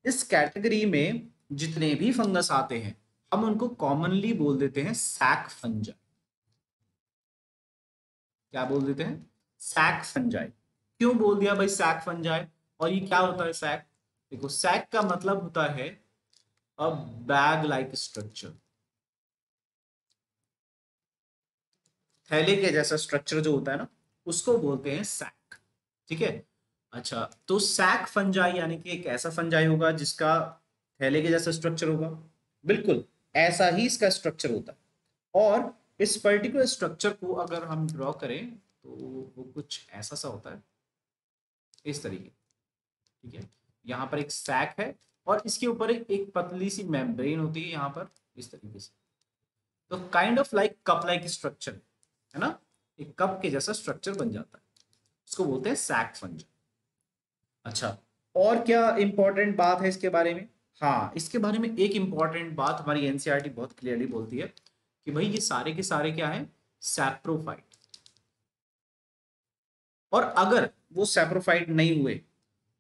इस कैटेगरी में जितने भी फंगस आते हैं हम उनको कॉमनली बोल देते हैं सैक फंजाई। क्या बोल देते हैं, सैक फंजाई। क्यों बोल दिया भाई सैक फंजाई, और ये क्या होता है सैक, देखो सैक का मतलब होता है अ बैग लाइक स्ट्रक्चर, थैले के जैसा स्ट्रक्चर जो होता है ना उसको बोलते हैं सैक, ठीक है। अच्छा, तो सैक फंजाई यानी कि एक ऐसा फंजाई होगा जिसका थैले के जैसा स्ट्रक्चर होगा, बिल्कुल ऐसा ही इसका स्ट्रक्चर होता है। और इस पर्टिकुलर स्ट्रक्चर को अगर हम ड्रॉ करें तो वो कुछ ऐसा सा होता है, इस तरीके, ठीक है। यहाँ पर एक सैक है और इसके ऊपर एक पतली सी मेम्ब्रेन होती है यहाँ पर इस तरीके से। तो kind of like cup like structure है ना, एक कप के जैसा स्ट्रक्चर बन जाता है, उसको बोलते हैं सैक फंज। अच्छा, और क्या इंपॉर्टेंट बात है इसके बारे में? हाँ, इसके बारे में एक इंपॉर्टेंट बात हमारी एनसीईआरटी बहुत क्लियरली बोलती है कि भाई ये सारे के सारे क्या है, सैप्रोफाइट। और अगर वो सैप्रोफाइट नहीं हुए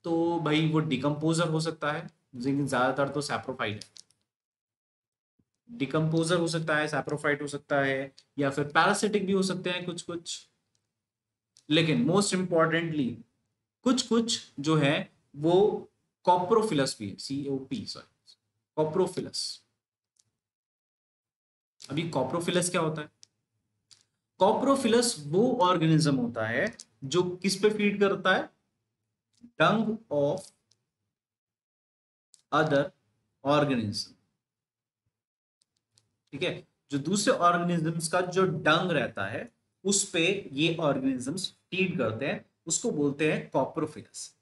तो भाई वो डिकम्पोजर हो सकता है, लेकिन ज्यादातर तो सैप्रोफाइट है। डिकम्पोजर हो सकता है, सैप्रोफाइट हो सकता है, या फिर पैरासिटिक भी हो सकते हैं कुछ कुछ। लेकिन मोस्ट इंपॉर्टेंटली कुछ कुछ जो है वो कॉप्रोफिलस भी है, COP सॉरी, कॉप्रोफिलस। अभी कॉप्रोफिलस क्या होता है? कॉप्रोफिलस वो ऑर्गेनिज्म होता है जो किस पे फीड करता है? डंग ऑफ अदर ऑर्गेनिज्म। ठीक है, जो दूसरे ऑर्गेनिजम्स का जो डंग रहता है उस पे ये ऑर्गेनिजम्स फीड करते हैं, उसको बोलते हैं कॉप्रोफिलस।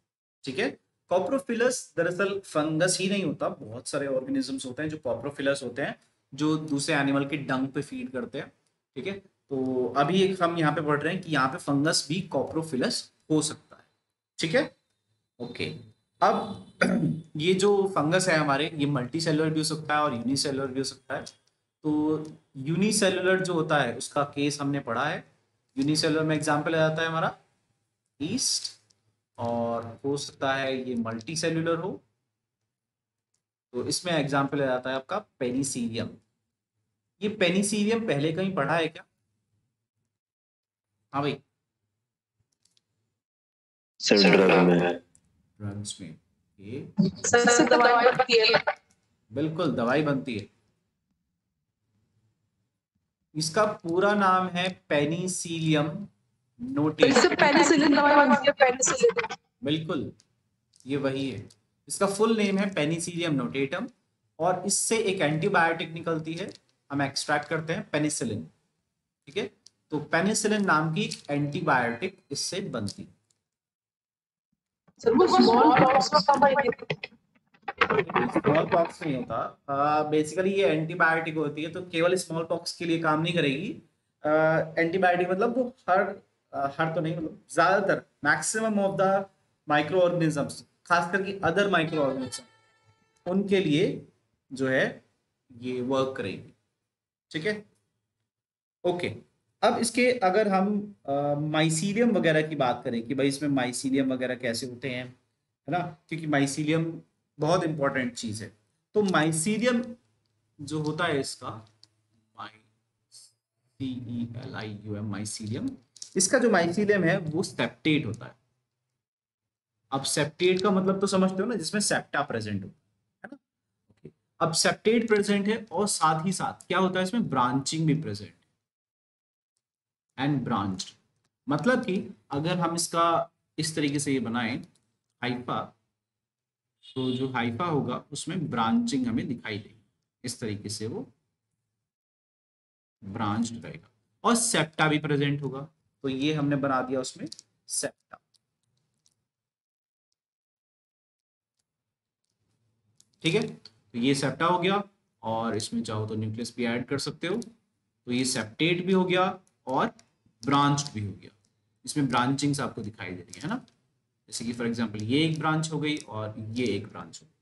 ठीक है, कॉप्रोफिलस दरअसल फंगस ही नहीं होता, बहुत सारे ऑर्गेनिजम्स होते हैं जो कॉप्रोफिलस होते हैं, जो दूसरे एनिमल के डंग पे फीड करते हैं। ठीक है, तो अभी एक हम यहाँ पे पढ़ रहे हैं कि यहाँ पे फंगस भी कॉप्रोफिलस हो सकता है। ठीक है, ओके। अब ये जो फंगस है हमारे, ये मल्टी सेलुलर भी हो सकता है और यूनिसेलुलर भी हो सकता है। तो यूनिसेलुलर जो होता है उसका केस हमने पढ़ा है। यूनिसेलुलर में एग्जांपल आ जाता है हमारा ईस्ट, और हो सकता है ये मल्टी सेलुलर हो, तो इसमें एग्जांपल आ जाता है आपका पेनिसिलियम। ये पेनिसिलियम पहले कहीं पढ़ा है क्या? हाँ भाई, ड्रग्स में ये सर दवाई बनती है। बिल्कुल दवाई बनती है। इसका पूरा नाम है पेनिसिलियम नोटेटम। इससे पेनिसिलिन दवाई बनती है, पेनिसिलिन। बिल्कुल, ये वही है। इसका फुल नेम है पेनिसिलियम नोटेटम, और इससे एक एंटीबायोटिक निकलती है, हम एक्सट्रैक्ट करते हैं पेनिसिलिन। ठीक है, तो पेनिसिलिन नाम की एंटीबायोटिक इससे बनती है। सर वो स्मॉल पॉक्स का स्मॉल पॉक्स नहीं होता, बेसिकली ये एंटीबायोटिक होती है, तो केवल स्मॉल पॉक्स के लिए काम नहीं करेगी। एंटीबायोटिक मतलब वो हर तो नहीं, मतलब ज्यादातर maximum of the micro organisms, खास करके अदर माइक्रो ऑर्गेनिज्म, उनके लिए जो है ये वर्क करेगी। ठीक है, ओके। अब इसके अगर हम माइसीलियम वगैरह की बात करें कि भाई इसमें माइसीलियम वगैरह कैसे होते हैं, है ना, क्योंकि माइसीलियम बहुत इंपॉर्टेंट चीज है। तो माइसीलियम जो होता है इसका, CELIUM माइसीलियम, इसका जो माइसीलियम है वो सेप्टेट होता है। अब सेप्टेट का मतलब तो समझते हो ना, जिसमें सेप्टा प्रेजेंट हो, है ना। Okay. अब सेप्टेट प्रेजेंट है और साथ ही साथ क्या होता है इसमें, ब्रांचिंग भी प्रेजेंट एंड ब्रांच्ड। मतलब कि अगर हम इसका इस तरीके से ये बनाएं हाइफा, तो जो हाइफा होगा उसमें ब्रांचिंग हमें दिखाई देगी, इस तरीके से वो ब्रांच्ड रहेगा, और सेप्टा भी प्रेजेंट होगा, तो ये हमने बना दिया उसमें सेप्टा। ठीक है, तो ये सेप्टा हो गया, और इसमें चाहो तो न्यूक्लियस भी ऐड कर सकते हो, तो ये सेप्टेट भी हो गया और ब्रांच्ड भी हो गया। इसमें ब्रांचिंग्स आपको दिखाई दे रही है ना, जैसे कि फॉर एग्जांपल ये एक ब्रांच हो गई और ये एक ब्रांच हो गई।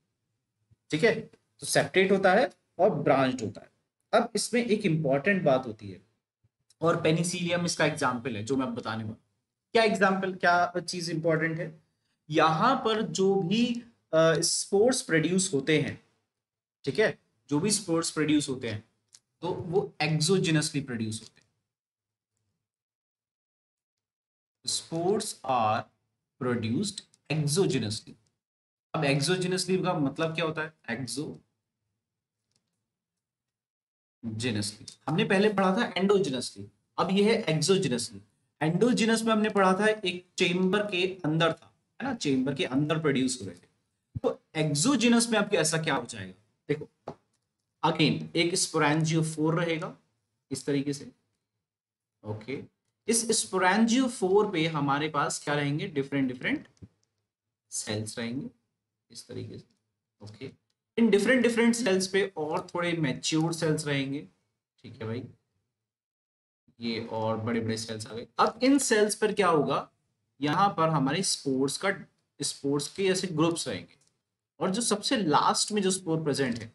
ठीक है, तो सेप्टेट होता है और ब्रांच्ड होता है। अब इसमें एक इंपॉर्टेंट बात होती है, और पेनिसिलियम इसका एग्जाम्पल है जो मैं बताने वाला। क्या एग्जाम्पल, क्या चीज इंपॉर्टेंट है? यहां पर जो भी स्पोर्स प्रोड्यूस होते हैं, ठीक है, जो भी स्पोर्स प्रोड्यूस होते हैं तो वो एक्सोजिनसली प्रोड्यूस होते हैं। Spores are produced exogenously. अब एक्सोजिनसली का मतलब क्या होता है? एक्सोजिनसली हमने पहले पढ़ा था एंडोजिनसली, अब ये है एक्सोजिनसली। एंडोजिनस में हमने पढ़ा था एक चेंबर के अंदर था, है ना, चेंबर के अंदर प्रोड्यूस हो रहे थे। तो एक्सोजिनस में आपके ऐसा क्या हो जाएगा, देखो अगेन एक स्पोरेंजियोफोर रहेगा इस तरीके से। ओके, इस स्पोरेंजियोफोर पे हमारे पास क्या रहेंगे, डिफरेंट डिफरेंट सेल्स रहेंगे। इस तरीके से। Okay, in different different cells पे और थोड़े मैच्योर सेल्स रहेंगे, ठीक है भाई, ये और बड़े बड़े सेल्स आ गए। अब इन सेल्स पर क्या होगा, यहाँ पर हमारे स्पोर्स के ऐसे ग्रुप्स रहेंगे, और जो सबसे लास्ट में जो स्पोर प्रेजेंट है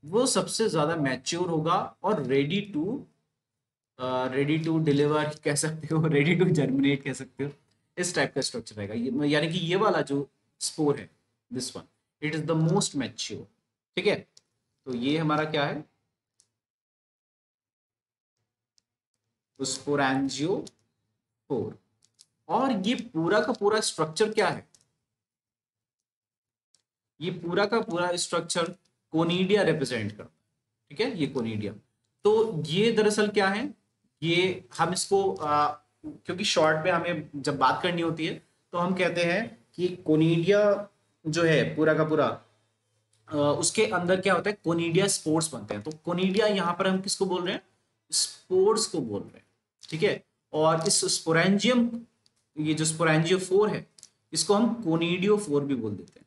वो सबसे ज्यादा मैच्योर होगा और रेडी टू डिलीवर कह सकते हो, रेडी टू जर्मिनेट कह सकते हो, इस टाइप का स्ट्रक्चर रहेगा। यानी कि ये वाला जो स्पोर है, this one, it is the most mature, ठीक है। तो ये हमारा क्या है, स्पोरेंजियोफोर। और ये पूरा का पूरा स्ट्रक्चर क्या है, ये पूरा का पूरा स्ट्रक्चर कोनिडिया रिप्रेजेंट करता है, ठीक है, ये कोनिडिया। तो ये दरअसल क्या है, ये हम इसको क्योंकि शॉर्ट में हमें जब बात करनी होती है तो हम कहते हैं कि कोनिडिया जो है पूरा का पूरा, उसके अंदर क्या होता है, कोनिडिया स्पोर्स बनते हैं। तो कोनिडिया यहाँ पर हम किसको बोल रहे हैं, स्पोर्स को बोल रहे हैं, ठीक है। और इस स्पोरेंजियम, ये जो स्पोरेंजियोफोर है, इसको हम कोनिडियोफोर भी बोल देते हैं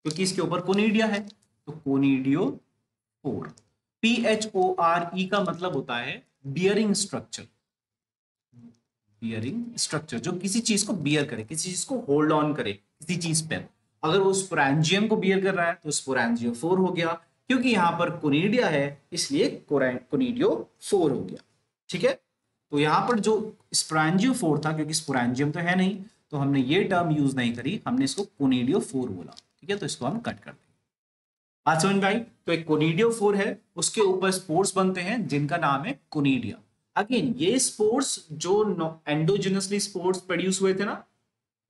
क्योंकि इसके ऊपर कोनिडिया है। तो कोनिडियोफोर, PHORE का मतलब होता है बियरिंग स्ट्रक्चर, बियरिंग स्ट्रक्चर जो किसी चीज को बियर करे, किसी चीज को होल्ड ऑन करे किसी चीज पर। अगर वो स्पोरेंजियम को बियर कर रहा है तो स्पोरेंजियोफोर हो गया, क्योंकि यहां पर कोनिडिया है इसलिए कोनिडियोफोर हो गया, ठीक है। तो यहां पर जो स्पोरेंजियोफोर था, क्योंकि स्पोरेंजियम तो है नहीं तो हमने ये टर्म यूज नहीं करी, हमने इसको कोनिडियोफोर बोला, ठीक है। तो इसको हम कट कर देंगे। आज समझ में आई। तो एक कोनिडियोफोर है, उसके ऊपर स्पोर्स बनते हैं जिनका नाम है कोनिडिया। अगेन ये स्पोर्स जो एंडोजिनसली स्पोर्स प्रोड्यूस हुए थे ना,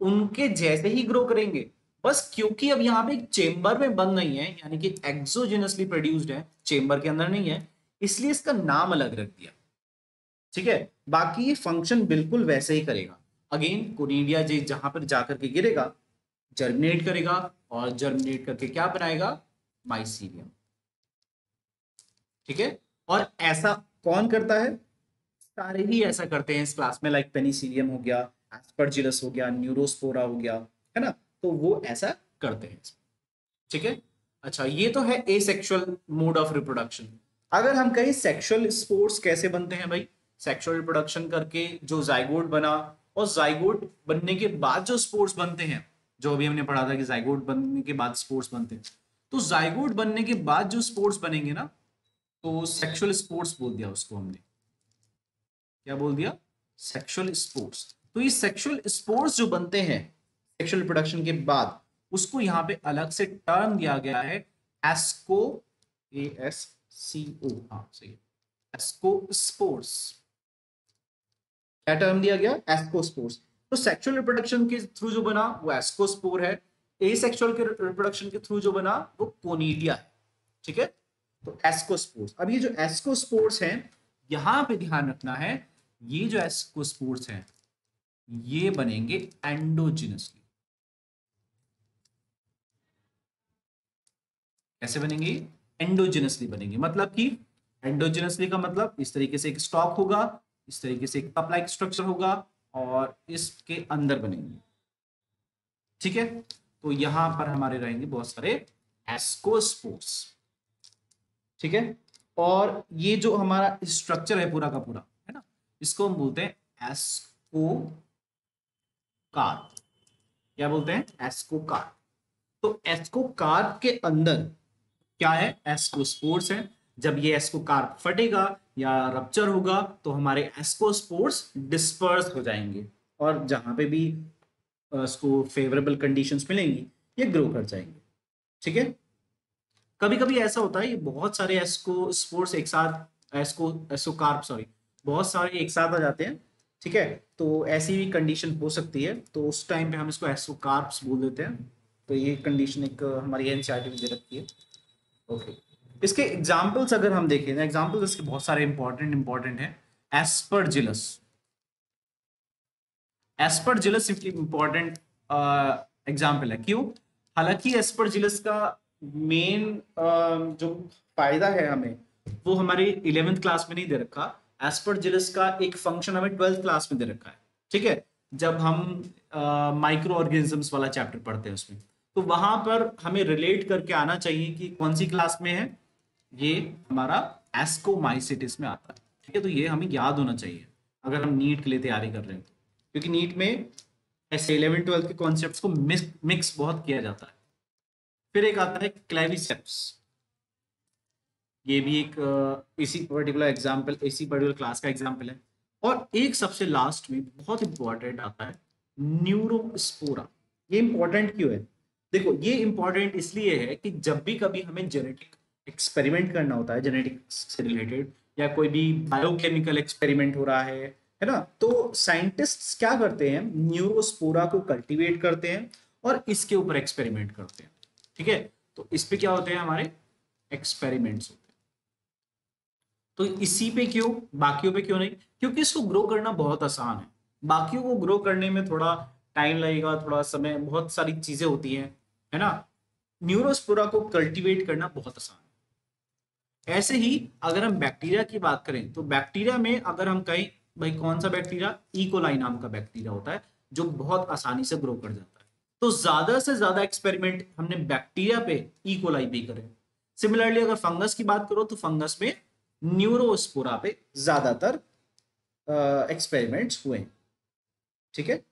उनके जैसे ही ग्रो करेंगे, बस क्योंकि अब यहाँ पे एक चेंबर में बंद नहीं है, यानी कि एक्सोजिनसली प्रोड्यूस्ड है, चेंबर के अंदर नहीं है, इसलिए इसका नाम अलग रख दिया, ठीक है। बाकी ये फंक्शन बिल्कुल वैसे ही करेगा। अगेन कोनिडिया जहां पर जाकर के गिरेगा, जर्मिनेट करेगा, और जर्मिनेट करके क्या बनाएगा, माइसीलियम, ठीक है। और ऐसा कौन करता है, सारे ही ऐसा करते हैं इस क्लास में, लाइक पेनिसिलियम हो गया, एस्परजिलस हो गया, न्यूरोस्पोरा हो गया, है ना, तो वो ऐसा करते हैं, ठीक है। अच्छा, ये तो है एसेक्सुअल मोड ऑफ रिप्रोडक्शन। अगर हम कहें सेक्सुअल स्पोर्स कैसे बनते हैं भाई, सेक्सुअल रिप्रोडक्शन करके जो जाइगोट बना, और जाइगोट बनने के बाद जो स्पोर्स बनते हैं, जो अभी हमने पढ़ा था कि जाइगोट बनने के बाद स्पोर्स बनते हैं, तो जाइगोट बनने के बाद जो स्पोर्स बनेंगे ना, तो सेक्सुअल स्पोर्स बोल दिया उसको हमने, क्या बोल दिया, सेक्सुअल स्पोर्स। तो ये सेक्सुअल स्पोर्स जो बनते हैं सेक्सुअल रिप्रोडक्शन के बाद, उसको यहाँ पे अलग से टर्म दिया गया है, एस्को, ASCO, हाँ सही है, एस्कोस्पोर्स। क्या टर्म दिया गया, एस्कोस्पोर्स। तो सेक्सुअल रिप्रोडक्शन के थ्रू जो बना वो एस्कोस्पोर है, एसेक्सुअल के रिप्रोडक्शन के थ्रू जो बना वो कोनिडिया है, ठीक है। तो एस्कोस्पोर्स। अब ये जो एस्कोस्पोर्स हैं, यहां पे ध्यान रखना है, ये जो एस्कोस्पोर्स हैं ये बनेंगे एंडोजिनसली। कैसे बनेंगे, एंडोजिनसली बनेंगे। मतलब कि एंडोजिनसली का मतलब इस तरीके से एक स्टॉक होगा, इस तरीके से एक कप लाइक स्ट्रक्चर होगा, और इसके अंदर बनेंगे, ठीक है। तो यहां पर हमारे रहेंगे बहुत सारे एस्कोस्पोर्स, ठीक है। और ये जो हमारा स्ट्रक्चर है पूरा का पूरा, है ना, इसको हम बोलते हैं एस्कोकार्प। क्या बोलते हैं, एस्कोकार्प। तो एस्कोकार्प के अंदर क्या है, एस्कोस्पोर्स है। जब ये एस्कोकार्प फटेगा या रप्चर होगा तो हमारे एस्कोस्पोर्स डिस्पर्स हो जाएंगे, और जहां पे भी उसको फेवरेबल कंडीशंस मिलेंगी ये ग्रो कर जाएंगे, ठीक है। कभी कभी ऐसा होता है, ये बहुत सारे एस्कोस्पोर्स एक साथ, एस्कोकार्प सॉरी, बहुत सारे एक साथ आ जाते हैं, ठीक है। तो ऐसी भी कंडीशन हो सकती है, तो उस टाइम पे हम इसको एस्कोकार्प्स बोल देते हैं। तो ये कंडीशन एक हमारी एनसीईआरटी में दे रखी है, ओके। इसके एग्जाम्पल्स अगर हम देखें, एग्जाम्पल्स इसके बहुत सारे इंपॉर्टेंट हैं। एस्परजिलस, एस्परजिलस इंपॉर्टेंट एग्जाम्पल है, क्यों, हालांकि एस्परजिलस का मेन जो फायदा है हमें, वो हमारे 11th क्लास में नहीं दे रखा। एस्परजिलस का एक फंक्शन हमें 12th क्लास में दे रखा है, ठीक है, जब हम माइक्रो ऑर्गेनिजम्स वाला चैप्टर पढ़ते हैं उसमें। तो वहां पर हमें रिलेट करके आना चाहिए कि कौन सी क्लास में है, ये हमारा एस्कोमाइसिटिस में आता है। ठीक है, तो ये हमें याद होना चाहिए अगर हम नीट के लिए तैयारी कर रहे हैं तो, क्योंकि नीट में ऐसे 11-12 के कॉन्सेप्ट्स को मिक्स बहुत किया जाता है। फिर एक आता है क्लेविसेप्स, ये भी एक इसी पर्टिकुलर एग्जाम्पल, इसी पर्टिकुलर क्लास का एग्जाम्पल है। और एक सबसे लास्ट में बहुत इंपॉर्टेंट आता है न्यूरोस्पोरा। ये इंपॉर्टेंट क्यों है? देखो, ये इंपॉर्टेंट इसलिए है कि जब भी कभी हमें जेनेटिक एक्सपेरिमेंट करना होता है, जेनेटिक्स से रिलेटेड, या कोई भी बायोकेमिकल एक्सपेरिमेंट हो रहा है ना, तो साइंटिस्ट्स क्या करते हैं, न्यूरोस्पोरा को कल्टीवेट करते हैं और इसके ऊपर एक्सपेरिमेंट करते हैं। ठीक है, तो इस पे क्या होते हैं, हमारे एक्सपेरिमेंट्स होते हैं। तो इसी पे क्यों, बाकियों पे क्यों नहीं? क्योंकि इसको ग्रो करना बहुत आसान है। बाकियों को ग्रो करने में थोड़ा टाइम लगेगा, थोड़ा समय, बहुत सारी चीजें होती हैं, है ना। न्यूरोस्पोरा को कल्टीवेट करना बहुत आसान है। ऐसे ही अगर हम बैक्टीरिया की बात करें तो बैक्टीरिया में अगर हम कहें भाई कौन सा बैक्टीरिया, इकोलाई नाम का बैक्टीरिया होता है जो बहुत आसानी से ग्रो कर जाता है। तो ज्यादा से ज्यादा एक्सपेरिमेंट हमने बैक्टीरिया पे, इकोलाई पे करे। सिमिलरली अगर फंगस की बात करो तो फंगस में न्यूरोस्पोरा पे ज्यादातर एक्सपेरिमेंट्स हुए। ठीक है,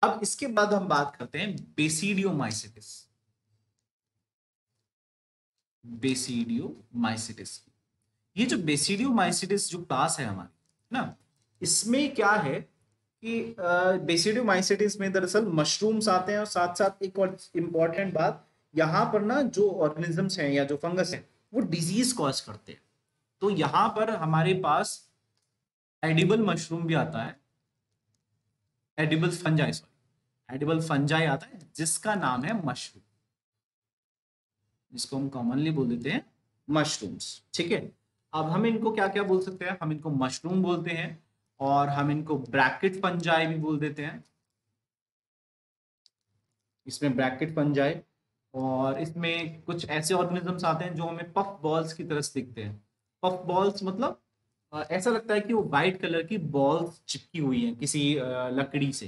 अब इसके बाद हम बात करते हैं बेसिडियोमाइसिटिस। बेसिडियोमाइसिटिस, ये जो बेसिडियोमाइसिटिस जो क्लास है हमारी ना, इसमें क्या है कि बेसिडियोमाइसिटिस में दरअसल मशरूम्स आते हैं, और साथ साथ एक और इंपॉर्टेंट बात, यहाँ पर ना जो ऑर्गेनिजम्स हैं या जो फंगस है वो डिजीज कॉज करते हैं। तो यहाँ पर हमारे पास एडिबल मशरूम भी आता है, edible fungi, sorry edible fungi आता है जिसका नाम है मशरूम, जिसको हम कॉमनली बोल देते हैं मशरूम्स। ठीक है, अब हम इनको क्या क्या बोल सकते हैं, हम इनको मशरूम बोलते हैं, और हम इनको ब्रैकेट फंजाई भी बोल देते हैं। इसमें ब्रैकेट फंजाई, और इसमें कुछ ऐसे ऑर्गेनिजम्स आते हैं जो हमें पफ बॉल्स की तरह दिखते हैं। पफ बॉल्स मतलब ऐसा लगता है कि वो वाइट कलर की बॉल्स चिपकी हुई हैं किसी लकड़ी से,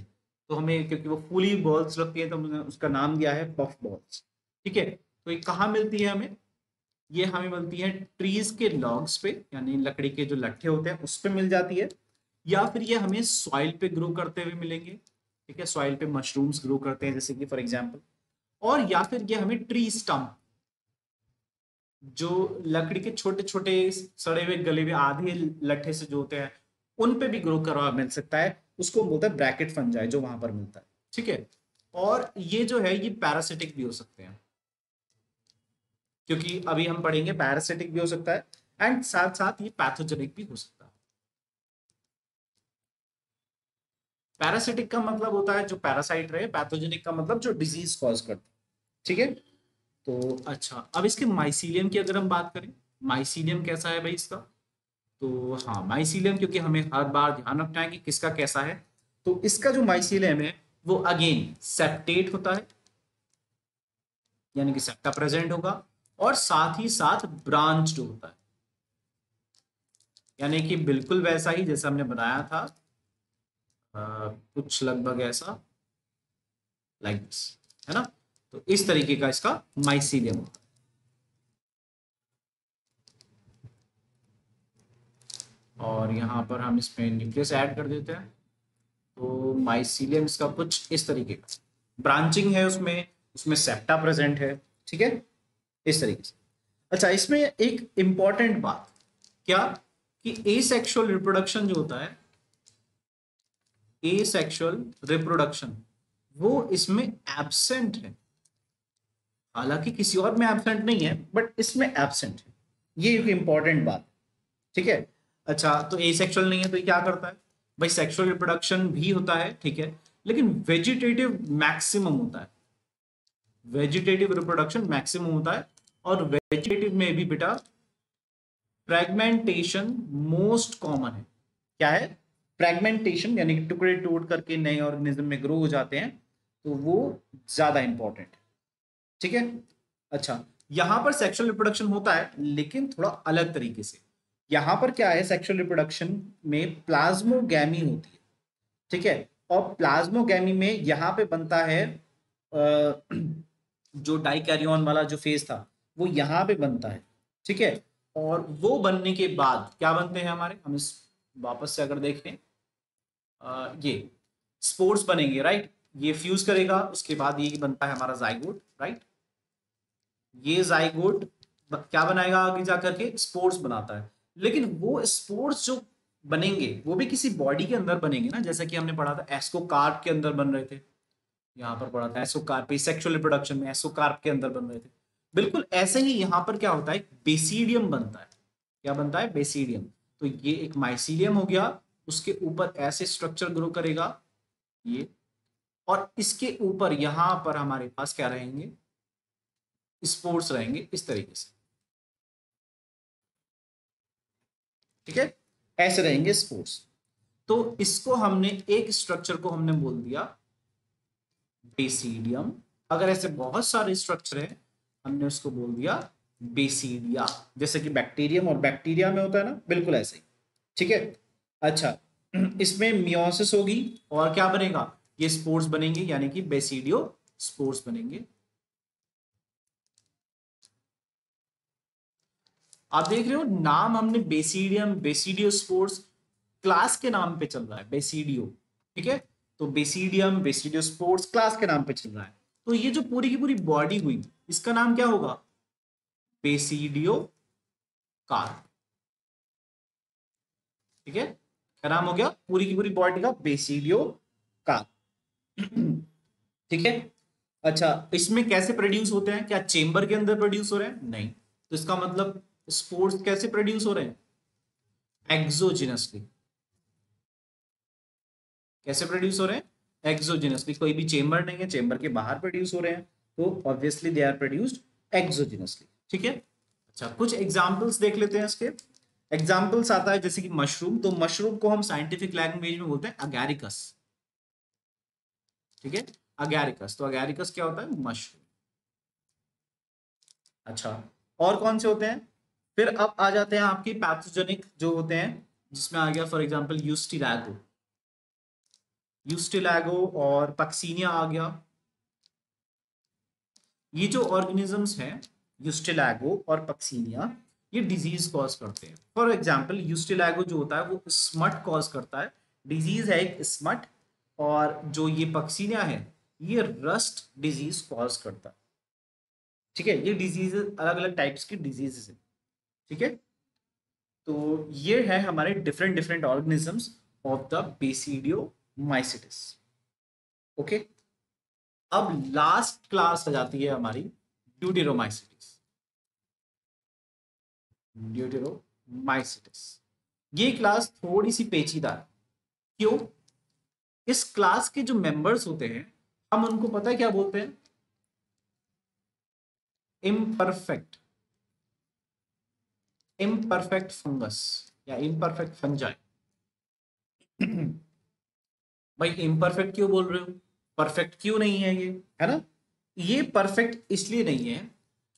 तो हमें, क्योंकि वो फुली बॉल्स लगती है तो हमने उसका नाम दिया है पफ बॉल्स। ठीक है, तो ये कहाँ मिलती है हमें? ये हमें मिलती है ट्रीज के लॉग्स पे, यानी लकड़ी के जो लट्ठे होते हैं उस पे मिल जाती है, या फिर ये हमें सॉइल पे ग्रो करते हुए मिलेंगे। ठीक है, सॉइल पे मशरूम्स ग्रो करते हैं जैसे कि फॉर एग्जांपल, और या फिर ये हमें ट्री स्टम्प, जो लकड़ी के छोटे छोटे सड़े हुए गले हुए आधे लट्ठे से जो होते हैं उन पे भी ग्रो करवा मिल सकता है, उसको हम बोलते हैं ब्रैकेट फंजाई, जो वहां पर मिलता है। ठीक है, और ये जो है ये पैरासिटिक भी हो सकते हैं, क्योंकि अभी हम पढ़ेंगे पैरासिटिक भी हो सकता है, एंड साथ साथ ये पैथोजेनिक भी हो सकता है। पैरासिटिक का मतलब होता है जो पैरासाइट रहे, पैथोजेनिक का मतलब जो डिजीज कॉज करता है। ठीक है, तो अच्छा, अब इसके माइसीलियम की अगर हम बात करें, माइसीलियम कैसा है भाई इसका? तो हाँ, माइसीलियम, क्योंकि हमें हर बार ध्यान रखना है कि किसका कैसा है, तो इसका जो माइसीलियम है वो अगेन सेप्टेट होता है, यानी कि सेप्टा प्रेजेंट होगा, और साथ ही साथ ब्रांच्ड होता है, यानी कि बिल्कुल वैसा ही जैसा हमने बनाया था, कुछ लगभग ऐसा, लाइक दिस, है ना। तो इस तरीके का इसका माइसीलियम होता है। और यहाँ पर हम इसमें न्यूक्लियस ऐड कर देते हैं, तो माइसीलियम इसका कुछ इस तरीके का ब्रांचिंग है, उसमें उसमें सेप्टा प्रेजेंट है। ठीक है, इस तरीके से। अच्छा, इसमें एक इंपॉर्टेंट बात क्या, कि एसेक्सुअल रिप्रोडक्शन जो होता है, एसेक्सुअल रिप्रोडक्शन, वो इसमें एब्सेंट है। हालांकि किसी और में एब्सेंट नहीं है, बट इसमें एब्सेंट है, ये एक इंपॉर्टेंट बात। ठीक है, अच्छा, तो एसेक्सुअल नहीं है तो ये क्या करता है भाई? सेक्सुअल रिप्रोडक्शन भी होता है, ठीक है, लेकिन वेजिटेटिव मैक्सिमम होता है, वेजिटेटिव रिप्रोडक्शन मैक्सिमम होता है। और वेजिटेटिव में भी बेटा फ्रेगमेंटेशन मोस्ट कॉमन है। क्या है? फ्रेगमेंटेशन, यानी कि टुकड़े टूट करके नए ऑर्गेनिज्म में ग्रो हो जाते हैं, तो वो ज्यादा इंपॉर्टेंट है। ठीक है, अच्छा, यहां पर सेक्सुअल रिप्रोडक्शन होता है लेकिन थोड़ा अलग तरीके से। यहां पर क्या है, सेक्सुअल रिप्रोडक्शन में प्लाज्मोगैमी होती है। ठीक है, और प्लाज्मोगैमी में यहां पे बनता है जो डाइकैरियन वाला जो फेज था वो यहाँ पे बनता है, ठीक है। और वो बनने के बाद क्या बनते हैं हमारे, हम इस वापस से अगर देखें ये स्पोर्स बनेंगे, राइट। ये फ्यूज करेगा, उसके बाद ये बनता है हमारा जाइगोट, राइट। ये जाइगोट क्या बनाएगा आगे जाकर के, स्पोर्स बनाता है। लेकिन वो स्पोर्स जो बनेंगे वो भी किसी बॉडी के अंदर बनेंगे ना, जैसा कि हमने पढ़ा था एस्कोकार्प के अंदर बन रहे थे, यहाँ पर पढ़ा था एस्कोकार्प, सेक्सुअल रिप्रोडक्शन में एस्कोकार्प के अंदर बन रहे थे। बिल्कुल ऐसे ही यहाँ पर क्या होता है, बेसिडियम बनता है। क्या बनता है, बेसिडियम। तो ये एक माइसीलियम हो गया, उसके ऊपर ऐसे स्ट्रक्चर ग्रो करेगा ये, और इसके ऊपर यहाँ पर हमारे पास क्या रहेंगे, स्पोर्स रहेंगे इस तरीके से, ठीक है, ऐसे रहेंगे स्पोर्स। तो इसको हमने एक स्ट्रक्चर को हमने बोल दिया बेसिडियम। अगर ऐसे बहुत सारे स्ट्रक्चर है हमने उसको बोल दिया बेसिडिया, जैसे कि बैक्टीरियम और बैक्टीरिया में होता है ना, बिल्कुल ऐसे ही, ठीक है। अच्छा, इसमें मियोसिस होगी और क्या बनेगा, ये स्पोर्स बनेंगे, यानी कि बेसिडियो स्पोर्स बनेंगे। आप देख रहे हो नाम हमने बेसिडियम, बेसिडियो स्पोर्स, क्लास के नाम पे चल रहा है बेसिडियो, ठीक है। तो बेसिडियम, बेसिडियो स्पोर्स क्लास के नाम पे चल रहा है। तो ये जो पूरी की पूरी बॉडी हुई इसका नाम क्या होगा, बेसिडियो कार्प, ठीक है। क्या नाम हो गया पूरी की पूरी बॉडी का, बेसिडियो कार्प, ठीक है। अच्छा, इसमें कैसे प्रोड्यूस होते हैं, क्या चेंबर के अंदर प्रोड्यूस हो रहे हैं, नहीं। तो इसका मतलब स्पोर्स कैसे प्रोड्यूस हो रहे हैं, एक्सोजिनसली। कैसे प्रोड्यूस हो रहे हैं, एक्सोजिनसली। कोई भी चेंबर नहीं है, चेंबर के बाहर प्रोड्यूस हो रहे हैं, तो ऑब्वियसली दे आर प्रोड्यूस्ड एक्सोजिनसली, ठीक है। अच्छा, कुछ एग्जांपल्स देख लेते हैं इसके। एग्जांपल्स आता है जैसे कि मशरूम, तो मशरूम को हम साइंटिफिक लैंग्वेज में बोलते हैं अगैरिकस, ठीक है, अगैरिकस। तो अगैरिकस क्या होता है, मशरूम। अच्छा, और कौन से होते हैं, फिर अब आ जाते हैं आपके पैथोजेनिक जो होते हैं, जिसमें आ गया फॉर एग्जांपल यूस्टिलागो, यूस्टिलागो और पक्सीनिया आ गया। ये जो ऑर्गेनिजम्स हैं यूस्टिलागो और पक्सीनिया, ये डिजीज कॉज करते हैं। फॉर एग्जांपल यूस्टिलागो जो होता है वो स्मट कॉज करता है, डिजीज है एक स्मट। और जो ये पक्सीनिया है ये रस्ट डिजीज कॉज करता है, ठीक है। ये डिजीज अलग अलग टाइप्स की डिजीजेस है, ठीक है। तो ये है हमारे different different organisms of the basidiomycetes, okay. अब लास्ट क्लास आ जाती है हमारी ड्यूटेरोमाइसिटिस, ड्यूटेरोमाइसिटिस। ये क्लास थोड़ी सी पेचीदा है, क्यों, इस क्लास के जो मेंबर्स होते हैं हम उनको पता है क्या बोलते हैं, इम्परफेक्ट, इम्परफेक्ट फंगस या इम्परफेक्ट फंजाई। भाई इम्परफेक्ट क्यों बोल रहे हो, परफेक्ट क्यों नहीं है ये, है ना। ये परफेक्ट इसलिए नहीं है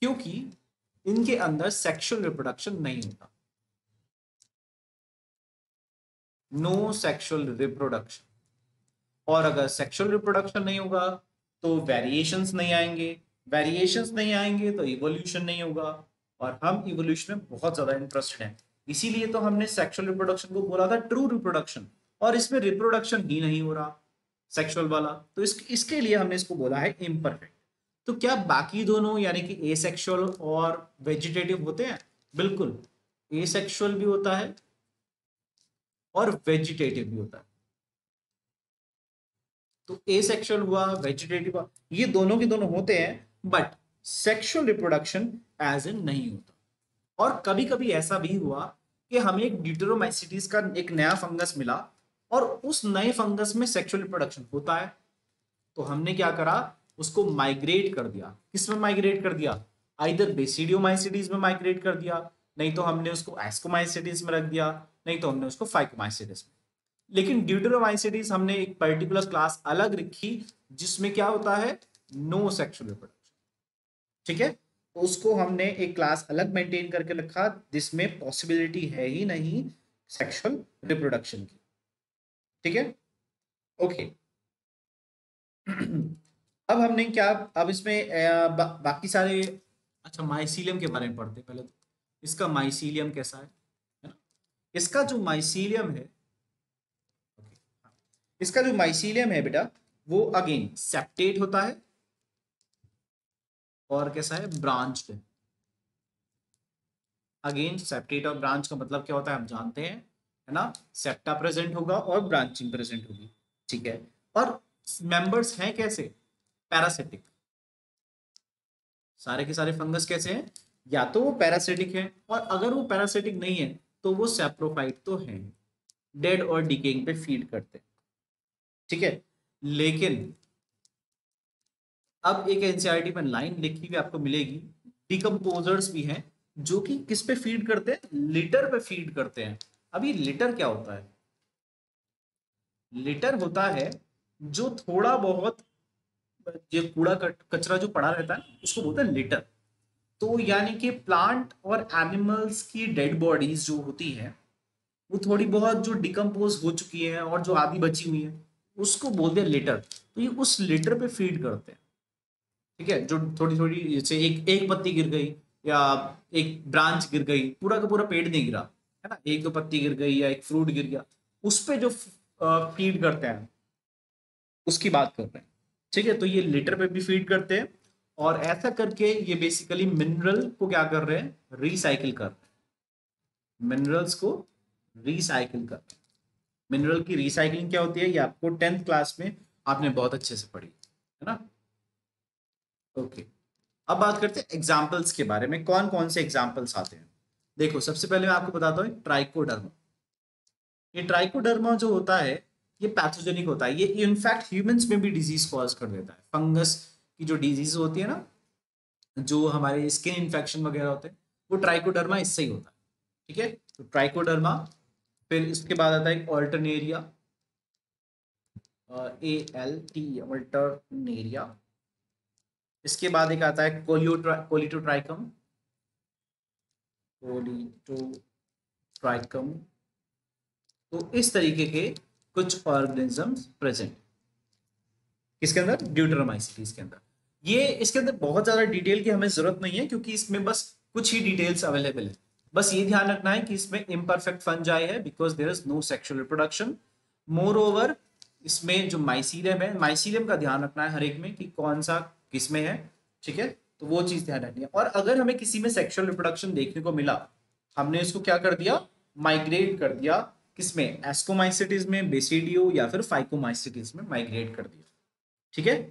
क्योंकि इनके अंदर सेक्सुअल रिप्रोडक्शन नहीं होता, नो सेक्सुअल रिप्रोडक्शन। और अगर सेक्सुअल रिप्रोडक्शन नहीं होगा तो वेरिएशंस नहीं आएंगे, वेरिएशंस नहीं आएंगे तो इवोल्यूशन नहीं होगा। और हम इवोल्यूशन में बहुत ज्यादा इंटरेस्टेड हैं, इसीलिए तो हमने सेक्सुअल रिप्रोडक्शन को बोला था ट्रू रिप्रोडक्शन, और इसमें रिप्रोडक्शन ही नहीं हो रहा सेक्सुअल वाला, तो इसके लिए हमने इसको बोला है इम्परफेक्ट। तो क्या बाकी दोनों यानी कि एसेक्सुअल और वेजिटेटिव होते हैं, बिल्कुल, एसेक्सुअल भी होता है और वेजिटेटिव भी होता है। तो एसेक्सुअल हुआ, वेजिटेटिव हुआ, ये दोनों के दोनों होते हैं, बट सेक्सुअल रिप्रोडक्शन एज इन नहीं होता। और कभी कभी ऐसा भी हुआ कि हमें एक ड्यूटेरोमाइसिटीज का एक नया फंगस मिला और उस नए फंगस में सेक्सुअल रिप्रोडक्शन होता है, तो हमने क्या करा, उसको माइग्रेट कर दिया। किस में माइग्रेट कर दिया, आइदर बेसिडियोमाइसिटीज में माइग्रेट कर दिया, नहीं तो हमने उसको एस्कोमाइसिटीज में रख दिया, नहीं तो हमने उसको फाइकोमाइसिटीज में। लेकिन ड्यूटेरोमाइसिटीज हमने एक पर्टिकुलर क्लास अलग रखी जिसमें क्या होता है, नो सेक्सुअल रिप्रोडक्शन, ठीक है। तो उसको हमने एक क्लास अलग मेंटेन करके रखा जिसमें पॉसिबिलिटी है ही नहीं सेक्सुअल रिप्रोडक्शन की, ठीक है, ओके। अब हमने क्या, अब इसमें बाकी सारे, अच्छा माइसीलियम के बारे में पढ़ते हैं पहले। तो इसका माइसीलियम कैसा है ना? इसका जो माइसीलियम है, इसका जो माइसीलियम है बेटा, वो अगेन सेप्टेट होता है और कैसा है, ब्रांच्ड है। अगेन सेप्टेट और ब्रांच का मतलब क्या होता है हम जानते हैं, है ना? सेप्टा प्रेजेंट होगा और ब्रांचिंग प्रेजेंट होगी, ठीक है। और मेंबर्स हैं कैसे, पैरासिटिक। सारे के सारे फंगस कैसे हैं, या तो वो पैरासिटिक है, और अगर वो पैरासिटिक नहीं है तो वो सैप्रोफाइट तो है, डेड और डिकेइंग पे फीड करते हैं, ठीक है। लेकिन अब एक एनसीईआरटी में लाइन लिखी हुई आपको मिलेगी, डिकम्पोजर्स भी हैं जो कि किस पे फीड करते हैं, लिटर पे फीड करते हैं। अब ये लिटर क्या होता है, लिटर होता है जो थोड़ा बहुत ये कूड़ा कचरा जो पड़ा रहता है उसको बोलते हैं लिटर। तो यानी कि प्लांट और एनिमल्स की डेड बॉडीज जो होती है वो थोड़ी बहुत जो डिकम्पोज हो चुकी है और जो आधी बची हुई है उसको बोलते हैं लिटर। तो ये उस लिटर पे फीड करते हैं, ठीक है। जो थोड़ी थोड़ी जैसे एक पत्ती गिर गई या एक ब्रांच गिर गई, पूरा का पूरा पेड़ नहीं गिरा, है ना, एक दो पत्ती गिर गई या एक फ्रूट गिर गया, उस पे जो फीड करते हैं उसकी बात कर रहे हैं, ठीक है। तो ये लिटर पे भी फीड करते हैं, और ऐसा करके ये बेसिकली मिनरल को क्या कर रहे हैं, रिसाइकिल कर रहे हैं, मिनरल्स को रिसाइकिल कर रहे हैं। मिनरल की रिसाइकलिंग क्या होती है ये आपको 10th क्लास में आपने बहुत अच्छे से पढ़ी, है ना। ओके, अब बात करते हैं एग्जाम्पल्स के बारे में, कौन कौन से एग्जाम्पल्स आते हैं। देखो सबसे पहले मैं आपको बताता हूँ ट्राइकोडर्मा। ये ट्राइकोडर्मा जो होता है ये पैथोजेनिक होता है, ये इनफैक्ट ह्यूमंस में भी डिजीज कॉज कर देता है। फंगस की जो डिजीज होती है ना, जो हमारे स्किन इन्फेक्शन वगैरह होते हैं, वो ट्राइकोडर्मा इससे ही होता है, ठीक है। तो ट्राइकोडर्मा, फिर इसके बाद आता है ऑल्टरनेरिया, ALT ऑल्टरनेरिया। इसके बाद एक आता है कोलिटोट्राइकम, कोलिटोट्राइकम। तो इस तरीके के कुछ ऑर्गेनिजम्स प्रेजेंट किसके अंदर, ड्यूटेरोमाइसीटीज के अंदर। ये इसके अंदर बहुत ज्यादा डिटेल की हमें जरूरत नहीं है क्योंकि इसमें बस कुछ ही डिटेल्स अवेलेबल है। बस ये ध्यान रखना है कि इसमें इम्परफेक्ट फंजाई है because there is no sexual reproduction. Moreover इसमें जो माइसीलियम है, माइसीलियम का ध्यान रखना है हर एक में कि कौन सा किसमें है, ठीक है। तो वो चीज ध्यान रखनी है। और अगर हमें किसी में सेक्सुअल रिप्रोडक्शन देखने को मिला, हमने इसको क्या कर दिया, माइग्रेट कर दिया किसमें, एस्कोमाइसिटीज में, बेसिडियो या फिर फाइकोमाइसिटीज में माइग्रेट कर दिया, ठीक है।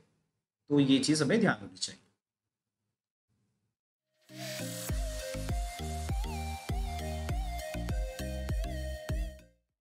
तो ये चीज हमें ध्यान रखनी चाहिए।